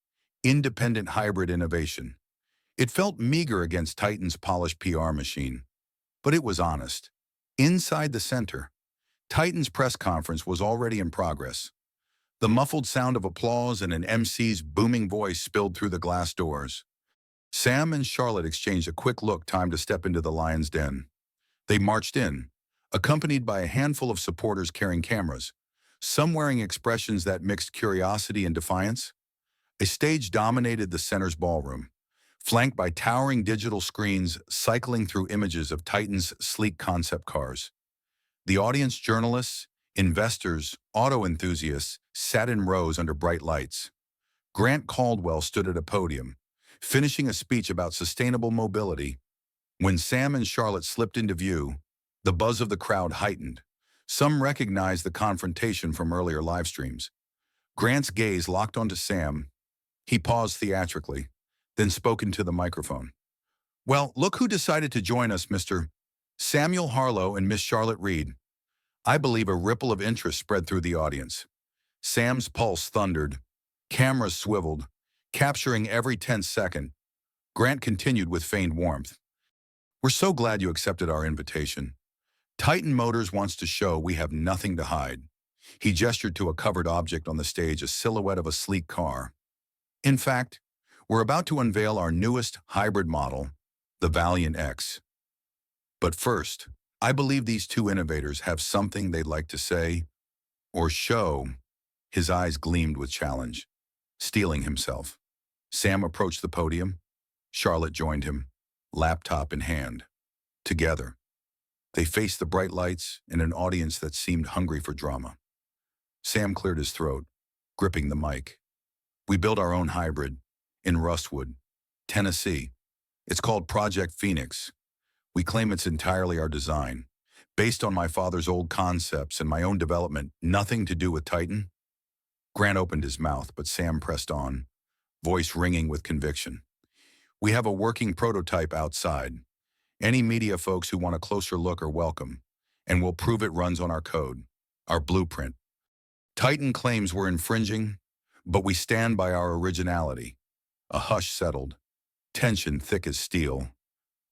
independent hybrid innovation. It felt meager against Titan's polished PR machine, but it was honest. Inside the center, Titan's press conference was already in progress. The muffled sound of applause and an MC's booming voice spilled through the glass doors. Sam and Charlotte exchanged a quick look, time to step into the lion's den. They marched in, accompanied by a handful of supporters carrying cameras, some wearing expressions that mixed curiosity and defiance. A stage dominated the center's ballroom, flanked by towering digital screens cycling through images of Titan's sleek concept cars. The audience, journalists, investors, auto enthusiasts, sat in rows under bright lights. Grant Caldwell stood at a podium, finishing a speech about sustainable mobility. When Sam and Charlotte slipped into view, the buzz of the crowd heightened. Some recognized the confrontation from earlier live streams. Grant's gaze locked onto Sam. He paused theatrically, then spoke into the microphone. Well, look who decided to join us, Mr. Samuel Harlow and Miss Charlotte Reed. I believe a ripple of interest spread through the audience. Sam's pulse thundered. Cameras swiveled, capturing every tense second. Grant continued with feigned warmth. We're so glad you accepted our invitation. Titan Motors wants to show we have nothing to hide. He gestured to a covered object on the stage, a silhouette of a sleek car. In fact, we're about to unveil our newest hybrid model, the Valiant X. But first, I believe these two innovators have something they'd like to say or show, his eyes gleamed with challenge. Steeling himself. Sam approached the podium. Charlotte joined him, laptop in hand. Together, they faced the bright lights and an audience that seemed hungry for drama. Sam cleared his throat, gripping the mic. We built our own hybrid in Rustwood, Tennessee. It's called Project Phoenix. We claim it's entirely our design, based on my father's old concepts and my own development, nothing to do with Titan. Grant opened his mouth, but Sam pressed on, voice ringing with conviction. We have a working prototype outside. Any media folks who want a closer look are welcome, and we'll prove it runs on our code, our blueprint. Titan claims we're infringing, but we stand by our originality. A hush settled, tension thick as steel.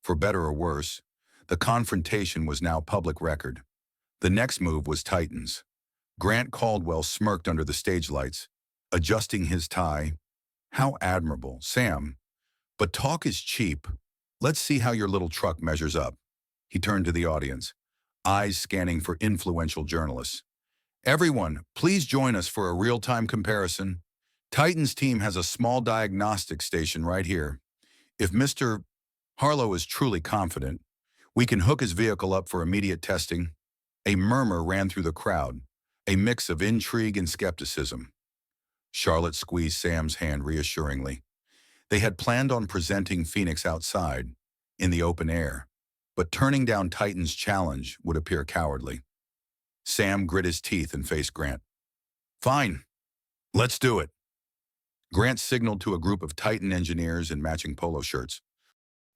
For better or worse, the confrontation was now public record. The next move was Titan's. Grant Caldwell smirked under the stage lights, adjusting his tie. How admirable, Sam. But talk is cheap. Let's see how your little truck measures up. He turned to the audience, eyes scanning for influential journalists. Everyone, please join us for a real-time comparison. Titan's team has a small diagnostic station right here. If Mr. Harlow is truly confident, we can hook his vehicle up for immediate testing. A murmur ran through the crowd, a mix of intrigue and skepticism. Charlotte squeezed Sam's hand reassuringly. They had planned on presenting Phoenix outside, in the open air, but turning down Titan's challenge would appear cowardly. Sam grit his teeth and faced Grant. Fine, let's do it. Grant signaled to a group of Titan engineers in matching polo shirts.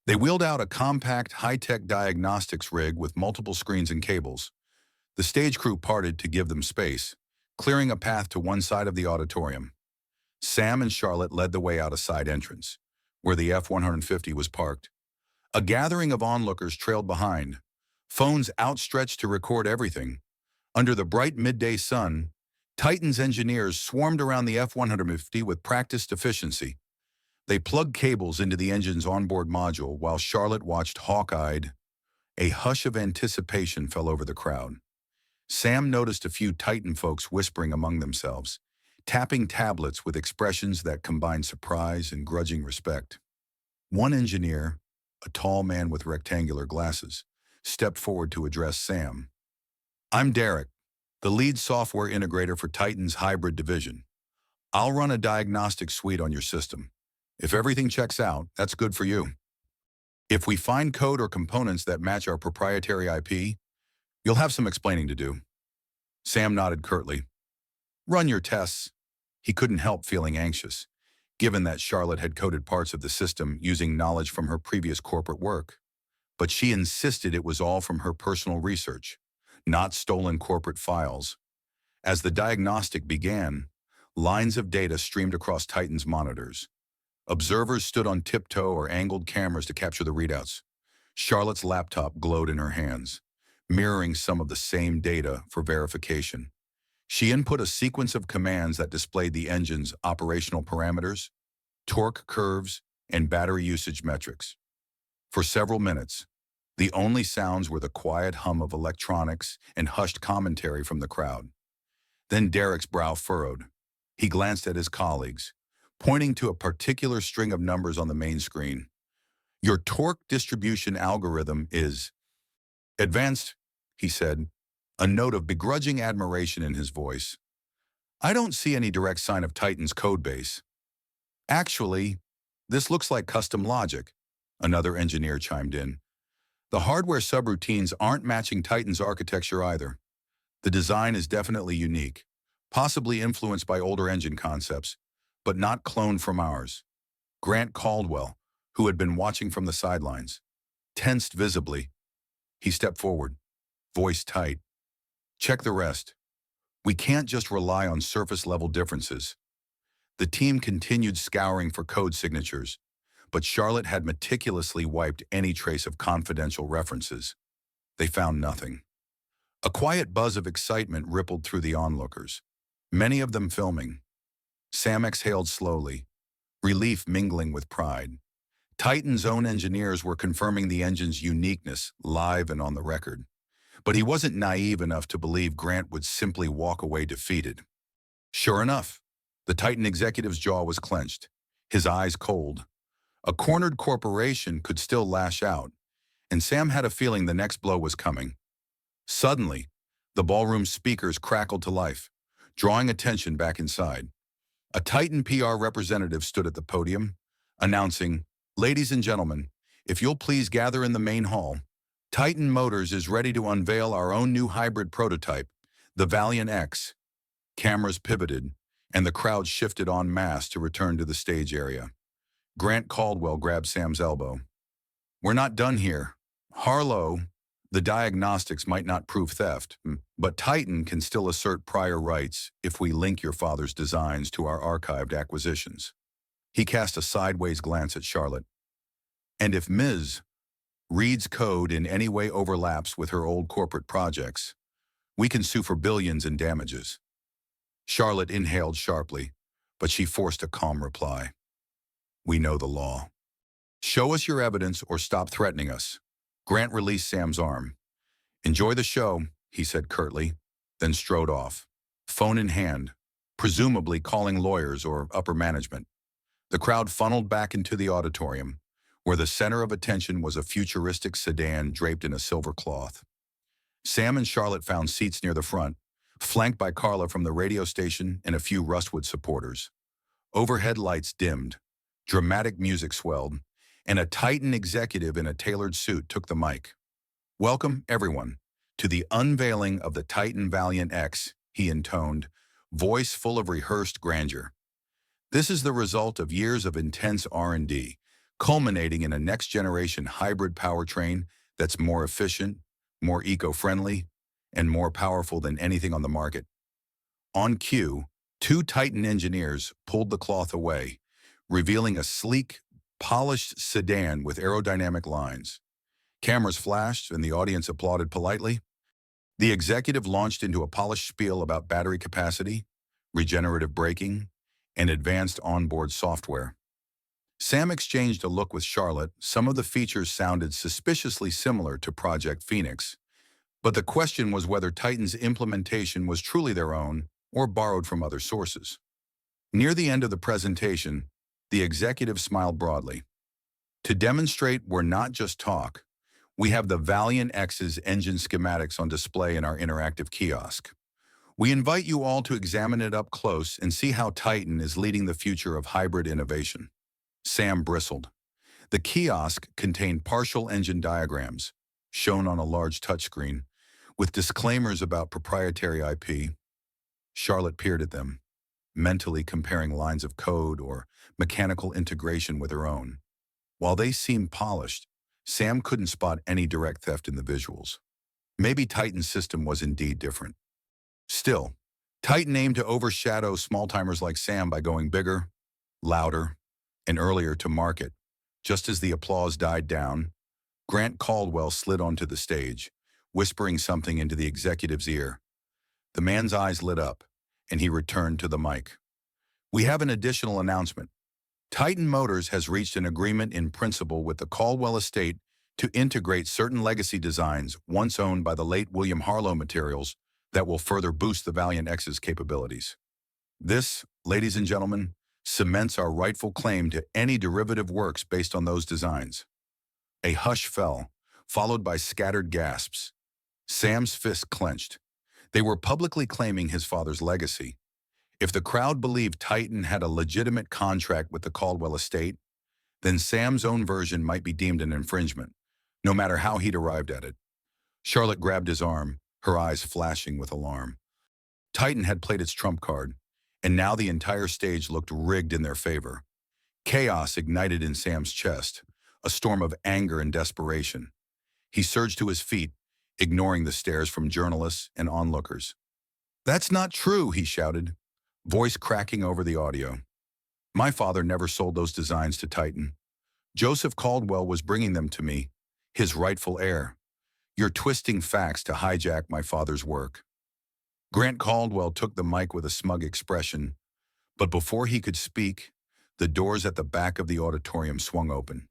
They wheeled out a compact, high-tech diagnostics rig with multiple screens and cables. The stage crew parted to give them space, clearing a path to one side of the auditorium. Sam and Charlotte led the way out a side entrance, where the F-150 was parked. A gathering of onlookers trailed behind, phones outstretched to record everything. Under the bright midday sun, Titan's engineers swarmed around the F-150 with practiced efficiency. They plugged cables into the engine's onboard module while Charlotte watched hawk-eyed. A hush of anticipation fell over the crowd. Sam noticed a few Titan folks whispering among themselves, tapping tablets with expressions that combined surprise and grudging respect. One engineer, a tall man with rectangular glasses, stepped forward to address Sam. I'm Derek, the lead software integrator for Titan's hybrid division. I'll run a diagnostic suite on your system. If everything checks out, that's good for you. If we find code or components that match our proprietary IP, you'll have some explaining to do. Sam nodded curtly. Run your tests. He couldn't help feeling anxious, given that Charlotte had coded parts of the system using knowledge from her previous corporate work. But she insisted it was all from her personal research, not stolen corporate files. As the diagnostic began, lines of data streamed across Titan's monitors. Observers stood on tiptoe or angled cameras to capture the readouts. Charlotte's laptop glowed in her hands, mirroring some of the same data for verification. She input a sequence of commands that displayed the engine's operational parameters, torque curves, and battery usage metrics. For several minutes, the only sounds were the quiet hum of electronics and hushed commentary from the crowd. Then Derek's brow furrowed. He glanced at his colleagues, pointing to a particular string of numbers on the main screen. Your torque distribution algorithm is advanced, he said, a note of begrudging admiration in his voice. I don't see any direct sign of Titan's codebase. Actually, this looks like custom logic, another engineer chimed in. The hardware subroutines aren't matching Titan's architecture either. The design is definitely unique, possibly influenced by older engine concepts, but not cloned from ours. Grant Caldwell, who had been watching from the sidelines, tensed visibly. He stepped forward, voice tight. Check the rest. We can't just rely on surface-level differences. The team continued scouring for code signatures, but Charlotte had meticulously wiped any trace of confidential references. They found nothing. A quiet buzz of excitement rippled through the onlookers, many of them filming. Sam exhaled slowly, relief mingling with pride. Titan's own engineers were confirming the engine's uniqueness live and on the record. But he wasn't naive enough to believe Grant would simply walk away defeated. Sure enough, the Titan executive's jaw was clenched, his eyes cold. A cornered corporation could still lash out, and Sam had a feeling the next blow was coming. Suddenly, the ballroom speakers crackled to life, drawing attention back inside. A Titan PR representative stood at the podium, announcing, "Ladies and gentlemen, if you'll please gather in the main hall, Titan Motors is ready to unveil our own new hybrid prototype, the Valiant X." Cameras pivoted, and the crowd shifted en masse to return to the stage area. Grant Caldwell grabbed Sam's elbow. "We're not done here. Harlow, the diagnostics might not prove theft, but Titan can still assert prior rights if we link your father's designs to our archived acquisitions." He cast a sideways glance at Charlotte. "And if Ms. Reed's code in any way overlaps with her old corporate projects, we can sue for billions in damages." Charlotte inhaled sharply, but she forced a calm reply. "We know the law. Show us your evidence or stop threatening us." Grant released Sam's arm. "Enjoy the show," he said curtly, then strode off, phone in hand, presumably calling lawyers or upper management. The crowd funneled back into the auditorium, where the center of attention was a futuristic sedan draped in a silver cloth. Sam and Charlotte found seats near the front, flanked by Carla from the radio station and a few Rustwood supporters. Overhead lights dimmed, dramatic music swelled, and a Titan executive in a tailored suit took the mic. "Welcome, everyone, to the unveiling of the Titan Valiant X," he intoned, voice full of rehearsed grandeur. "This is the result of years of intense R&D, culminating in a next-generation hybrid powertrain that's more efficient, more eco-friendly, and more powerful than anything on the market." On cue, two Titan engineers pulled the cloth away, revealing a sleek, polished sedan with aerodynamic lines. Cameras flashed and the audience applauded politely. The executive launched into a polished spiel about battery capacity, regenerative braking, and advanced onboard software. Sam exchanged a look with Charlotte. Some of the features sounded suspiciously similar to Project Phoenix, but the question was whether Titan's implementation was truly their own or borrowed from other sources. Near the end of the presentation, the executive smiled broadly. "To demonstrate we're not just talk, we have the Valiant X's engine schematics on display in our interactive kiosk. We invite you all to examine it up close and see how Titan is leading the future of hybrid innovation." Sam bristled. The kiosk contained partial engine diagrams, shown on a large touchscreen, with disclaimers about proprietary IP. Charlotte peered at them, mentally comparing lines of code or mechanical integration with her own. While they seemed polished, Sam couldn't spot any direct theft in the visuals. Maybe Titan's system was indeed different. Still, Titan aimed to overshadow small-timers like Sam by going bigger, louder, and earlier to market. Just as the applause died down, Grant Caldwell slid onto the stage, whispering something into the executive's ear. The man's eyes lit up, and he returned to the mic. "We have an additional announcement. Titan Motors has reached an agreement in principle with the Caldwell estate to integrate certain legacy designs once owned by the late William Harlow materials that will further boost the Valiant X's capabilities. This, ladies and gentlemen, cements our rightful claim to any derivative works based on those designs." A hush fell, followed by scattered gasps. Sam's fists clenched. They were publicly claiming his father's legacy. If the crowd believed Titan had a legitimate contract with the Caldwell estate, then Sam's own version might be deemed an infringement, no matter how he'd arrived at it. Charlotte grabbed his arm, her eyes flashing with alarm. Titan had played its trump card, and now the entire stage looked rigged in their favor. Chaos ignited in Sam's chest, a storm of anger and desperation. He surged to his feet, ignoring the stares from journalists and onlookers. "That's not true," he shouted, voice cracking over the audio. "My father never sold those designs to Titan. Joseph Caldwell was bringing them to me, his rightful heir. You're twisting facts to hijack my father's work." Grant Caldwell took the mic with a smug expression, but before he could speak, the doors at the back of the auditorium swung open.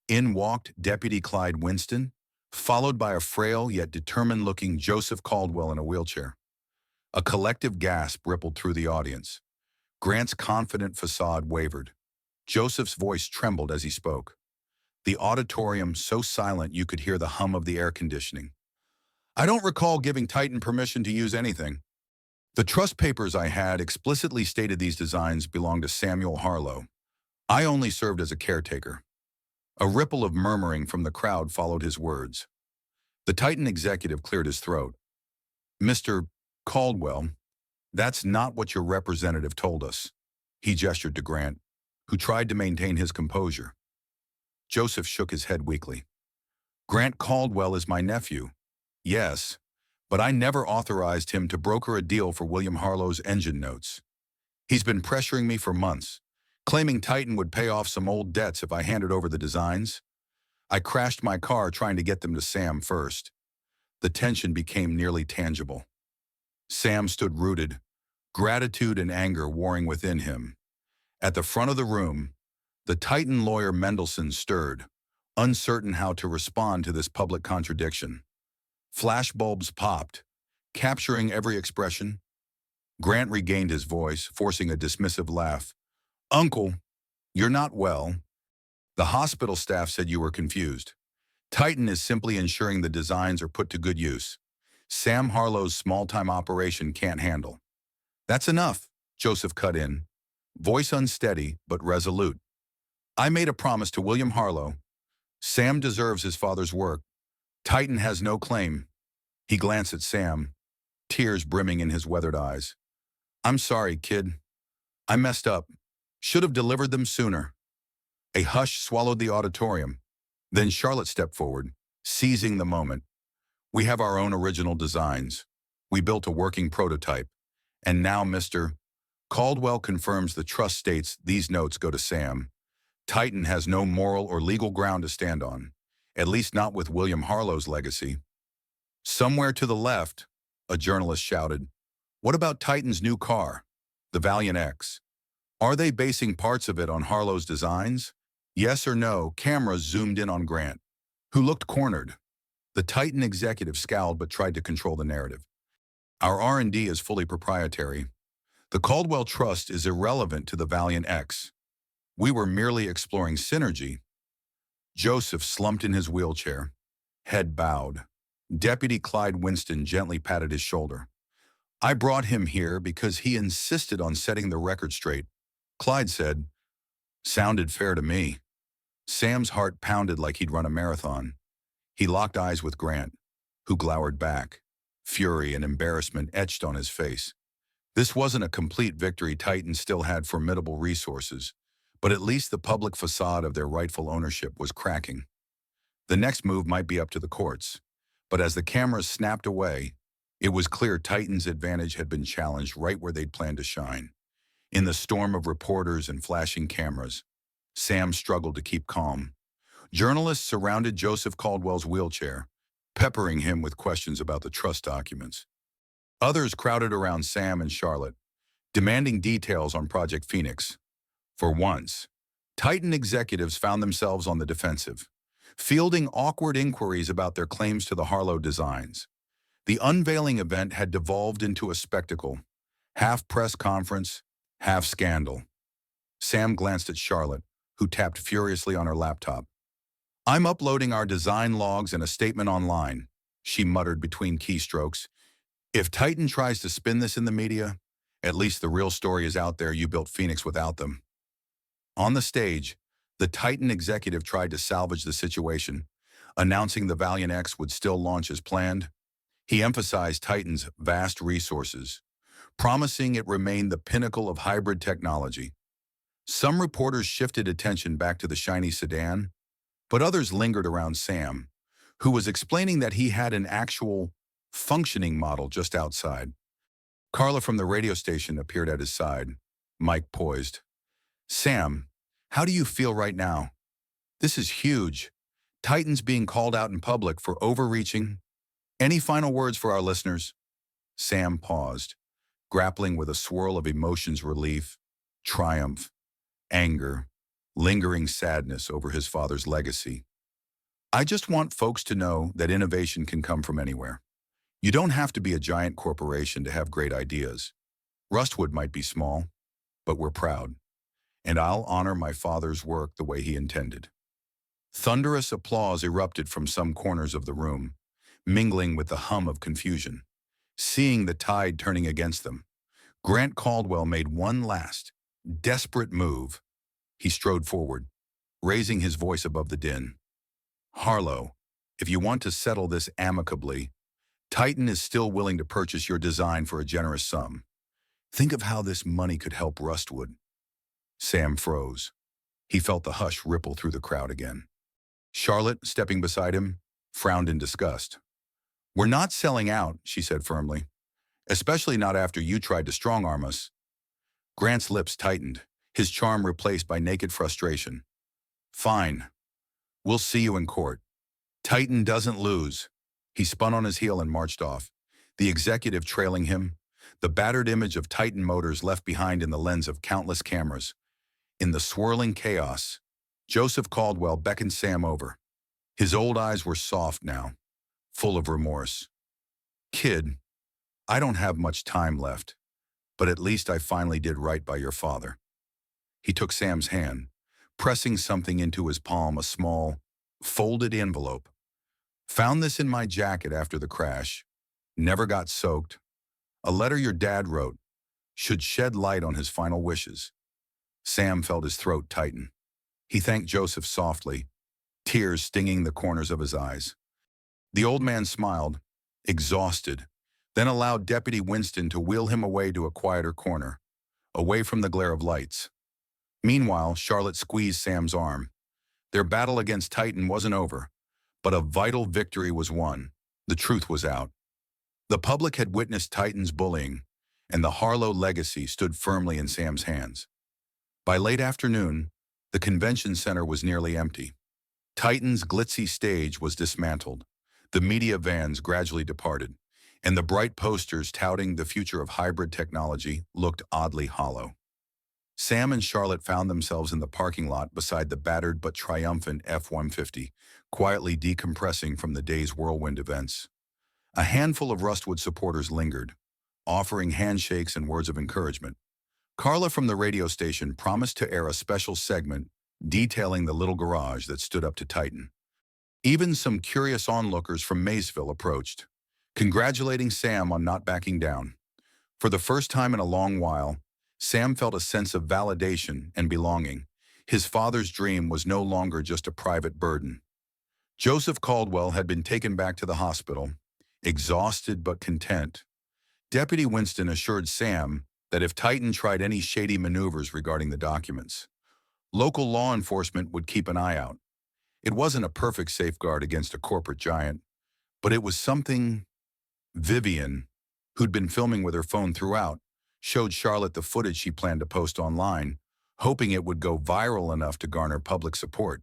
In walked Deputy Clyde Winston, followed by a frail yet determined-looking Joseph Caldwell in a wheelchair. A collective gasp rippled through the audience. Grant's confident facade wavered. Joseph's voice trembled as he spoke. The auditorium so silent you could hear the hum of the air conditioning. I don't recall giving Titan permission to use anything. The trust papers I had explicitly stated these designs belonged to Samuel Harlow. I only served as a caretaker. A ripple of murmuring from the crowd followed his words. The Titan executive cleared his throat. Mr. Caldwell, that's not what your representative told us. He gestured to Grant, who tried to maintain his composure. Joseph shook his head weakly. Grant Caldwell is my nephew. Yes, but I never authorized him to broker a deal for William Harlow's engine notes. He's been pressuring me for months, claiming Titan would pay off some old debts if I handed over the designs. I crashed my car trying to get them to Sam first. The tension became nearly tangible. Sam stood rooted, gratitude and anger warring within him. At the front of the room, the Titan lawyer Mendelsohn stirred, uncertain how to respond to this public contradiction. Flashbulbs popped, capturing every expression. Grant regained his voice, forcing a dismissive laugh. Uncle, you're not well. The hospital staff said you were confused. Titan is simply ensuring the designs are put to good use. Sam Harlow's small-time operation can't handle. That's enough, Joseph cut in, voice unsteady but resolute. I made a promise to William Harlow. Sam deserves his father's work. Titan has no claim. He glanced at Sam, tears brimming in his weathered eyes. I'm sorry, kid. I messed up. Should have delivered them sooner. A hush swallowed the auditorium. Then Charlotte stepped forward, seizing the moment. We have our own original designs. We built a working prototype. And now Mr. Caldwell confirms the trust states these notes go to Sam. Titan has no moral or legal ground to stand on, at least not with William Harlow's legacy. Somewhere to the left, a journalist shouted, what about Titan's new car, the Valiant X? Are they basing parts of it on Harlow's designs? Yes or no? Cameras zoomed in on Grant, who looked cornered. The Titan executive scowled but tried to control the narrative. Our R&D is fully proprietary. The Caldwell Trust is irrelevant to the Valiant X. We were merely exploring synergy. Joseph slumped in his wheelchair, head bowed. Deputy Clyde Winston gently patted his shoulder. I brought him here because he insisted on setting the record straight. Clyde said, sounded fair to me. Sam's heart pounded like he'd run a marathon. He locked eyes with Grant, who glowered back. Fury and embarrassment etched on his face. This wasn't a complete victory. Titan still had formidable resources, but at least the public facade of their rightful ownership was cracking. The next move might be up to the courts, but as the cameras snapped away, it was clear Titan's advantage had been challenged right where they'd planned to shine. In the storm of reporters and flashing cameras, Sam struggled to keep calm. Journalists surrounded Joseph Caldwell's wheelchair, peppering him with questions about the trust documents. Others crowded around Sam and Charlotte, demanding details on Project Phoenix. For once, Titan executives found themselves on the defensive, fielding awkward inquiries about their claims to the Harlow designs. The unveiling event had devolved into a spectacle, half press conference, half scandal. Sam glanced at Charlotte, who tapped furiously on her laptop. I'm uploading our design logs and a statement online, she muttered between keystrokes. If Titan tries to spin this in the media, at least the real story is out there. You built Phoenix without them. On the stage, the Titan executive tried to salvage the situation, announcing the Valiant X would still launch as planned. He emphasized Titan's vast resources, promising it remained the pinnacle of hybrid technology. Some reporters shifted attention back to the shiny sedan, but others lingered around Sam, who was explaining that he had an actual functioning model just outside. Carla from the radio station appeared at his side, mic poised. Sam, how do you feel right now? This is huge. Titan's being called out in public for overreaching. Any final words for our listeners? Sam paused, grappling with a swirl of emotions: relief, triumph, anger, lingering sadness over his father's legacy. I just want folks to know that innovation can come from anywhere. You don't have to be a giant corporation to have great ideas. Rustwood might be small, but we're proud, and I'll honor my father's work the way he intended. Thunderous applause erupted from some corners of the room, mingling with the hum of confusion. Seeing the tide turning against them, Grant Caldwell made one last, desperate move. He strode forward, raising his voice above the din. Harlow, if you want to settle this amicably, Titan is still willing to purchase your design for a generous sum. Think of how this money could help Rustwood. Sam froze. He felt the hush ripple through the crowd again. Charlotte, stepping beside him, frowned in disgust. We're not selling out, she said firmly. Especially not after you tried to strong-arm us. Grant's lips tightened, his charm replaced by naked frustration. Fine. We'll see you in court. Titan doesn't lose. He spun on his heel and marched off, the executive trailing him, the battered image of Titan Motors left behind in the lens of countless cameras. In the swirling chaos, Joseph Caldwell beckoned Sam over. His old eyes were soft now, full of remorse. Kid, I don't have much time left, but at least I finally did right by your father. He took Sam's hand, pressing something into his palm, a small, folded envelope. Found this in my jacket after the crash. Never got soaked. A letter your dad wrote. Should shed light on his final wishes. Sam felt his throat tighten. He thanked Joseph softly, tears stinging the corners of his eyes. The old man smiled, exhausted, then allowed Deputy Winston to wheel him away to a quieter corner, away from the glare of lights. Meanwhile, Charlotte squeezed Sam's arm. Their battle against Titan wasn't over, but a vital victory was won. The truth was out. The public had witnessed Titan's bullying, and the Harlow legacy stood firmly in Sam's hands. By late afternoon, the convention center was nearly empty. Titan's glitzy stage was dismantled, the media vans gradually departed, and the bright posters touting the future of hybrid technology looked oddly hollow. Sam and Charlotte found themselves in the parking lot beside the battered but triumphant F-150, quietly decompressing from the day's whirlwind events. A handful of Rustwood supporters lingered, offering handshakes and words of encouragement. Carla from the radio station promised to air a special segment detailing the little garage that stood up to Titan. Even some curious onlookers from Maysville approached, congratulating Sam on not backing down. For the first time in a long while, Sam felt a sense of validation and belonging. His father's dream was no longer just a private burden. Joseph Caldwell had been taken back to the hospital, exhausted but content. Deputy Winston assured Sam that if Titan tried any shady maneuvers regarding the documents, local law enforcement would keep an eye out. It wasn't a perfect safeguard against a corporate giant, but it was something. Vivian, who'd been filming with her phone throughout, showed Charlotte the footage she planned to post online, hoping it would go viral enough to garner public support.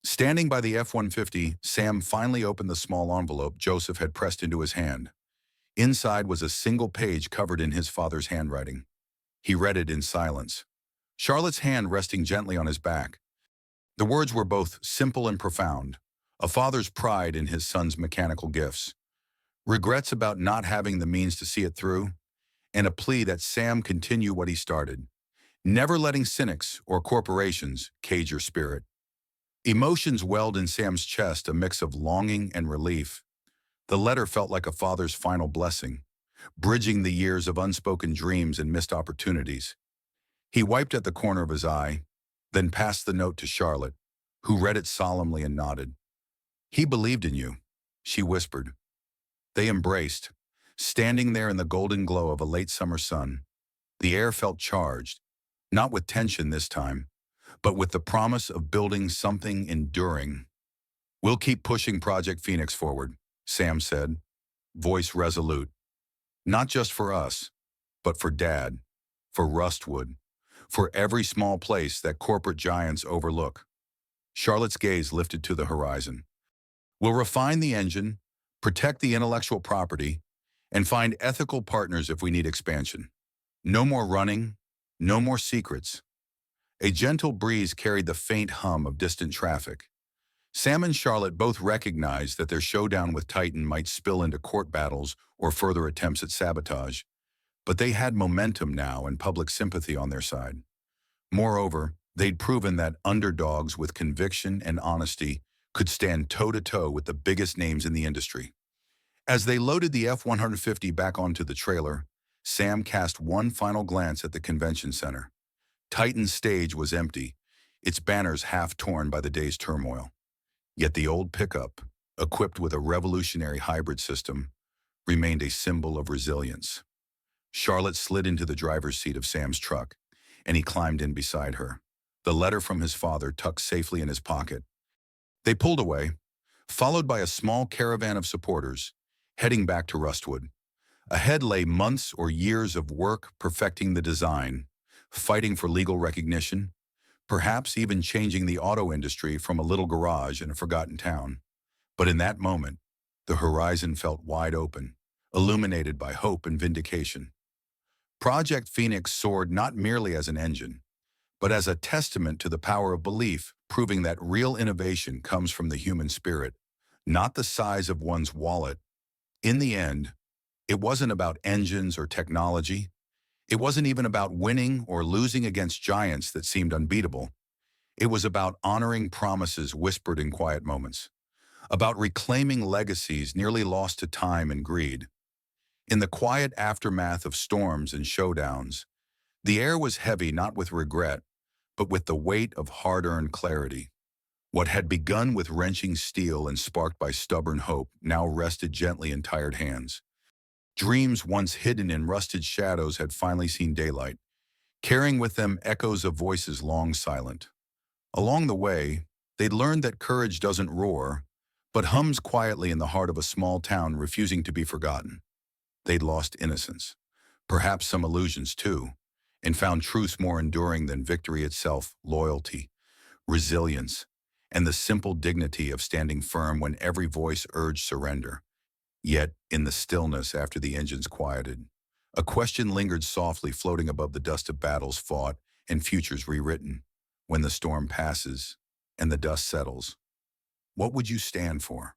Standing by the F-150, Sam finally opened the small envelope Joseph had pressed into his hand. Inside was a single page covered in his father's handwriting. He read it in silence, Charlotte's hand resting gently on his back. The words were both simple and profound, a father's pride in his son's mechanical gifts, regrets about not having the means to see it through, and a plea that Sam continue what he started, never letting cynics or corporations cage your spirit. Emotions welled in Sam's chest, a mix of longing and relief. The letter felt like a father's final blessing, bridging the years of unspoken dreams and missed opportunities. He wiped at the corner of his eye, then passed the note to Charlotte, who read it solemnly and nodded. He believed in you, she whispered. They embraced, standing there in the golden glow of a late summer sun. The air felt charged, not with tension this time, but with the promise of building something enduring. We'll keep pushing Project Phoenix forward, Sam said, voice resolute. Not just for us, but for Dad, for Rustwood, for every small place that corporate giants overlook. Charlotte's gaze lifted to the horizon. We'll refine the engine, protect the intellectual property, and find ethical partners if we need expansion. No more running, no more secrets. A gentle breeze carried the faint hum of distant traffic. Sam and Charlotte both recognized that their showdown with Titan might spill into court battles or further attempts at sabotage, but they had momentum now and public sympathy on their side. Moreover, they'd proven that underdogs with conviction and honesty could stand toe-to-toe with the biggest names in the industry. As they loaded the F-150 back onto the trailer, Sam cast one final glance at the convention center. Titan's stage was empty, its banners half torn by the day's turmoil. Yet the old pickup, equipped with a revolutionary hybrid system, remained a symbol of resilience. Charlotte slid into the driver's seat of Sam's truck, and he climbed in beside her, the letter from his father tucked safely in his pocket. They pulled away, followed by a small caravan of supporters, heading back to Rustwood. Ahead lay months or years of work perfecting the design, fighting for legal recognition, perhaps even changing the auto industry from a little garage in a forgotten town. But in that moment, the horizon felt wide open, illuminated by hope and vindication. Project Phoenix soared not merely as an engine, but as a testament to the power of belief, proving that real innovation comes from the human spirit, not the size of one's wallet. In the end, it wasn't about engines or technology. It wasn't even about winning or losing against giants that seemed unbeatable. It was about honoring promises whispered in quiet moments, about reclaiming legacies nearly lost to time and greed. In the quiet aftermath of storms and showdowns, the air was heavy not with regret, but with the weight of hard-earned clarity. What had begun with wrenching steel and sparked by stubborn hope now rested gently in tired hands. Dreams once hidden in rusted shadows had finally seen daylight, carrying with them echoes of voices long silent. Along the way, they'd learned that courage doesn't roar, but hums quietly in the heart of a small town refusing to be forgotten. They'd lost innocence, perhaps some illusions too, and found truths more enduring than victory itself: loyalty, resilience, and the simple dignity of standing firm when every voice urged surrender. Yet, in the stillness after the engines quieted, a question lingered softly, floating above the dust of battles fought and futures rewritten. When the storm passes and the dust settles, what would you stand for?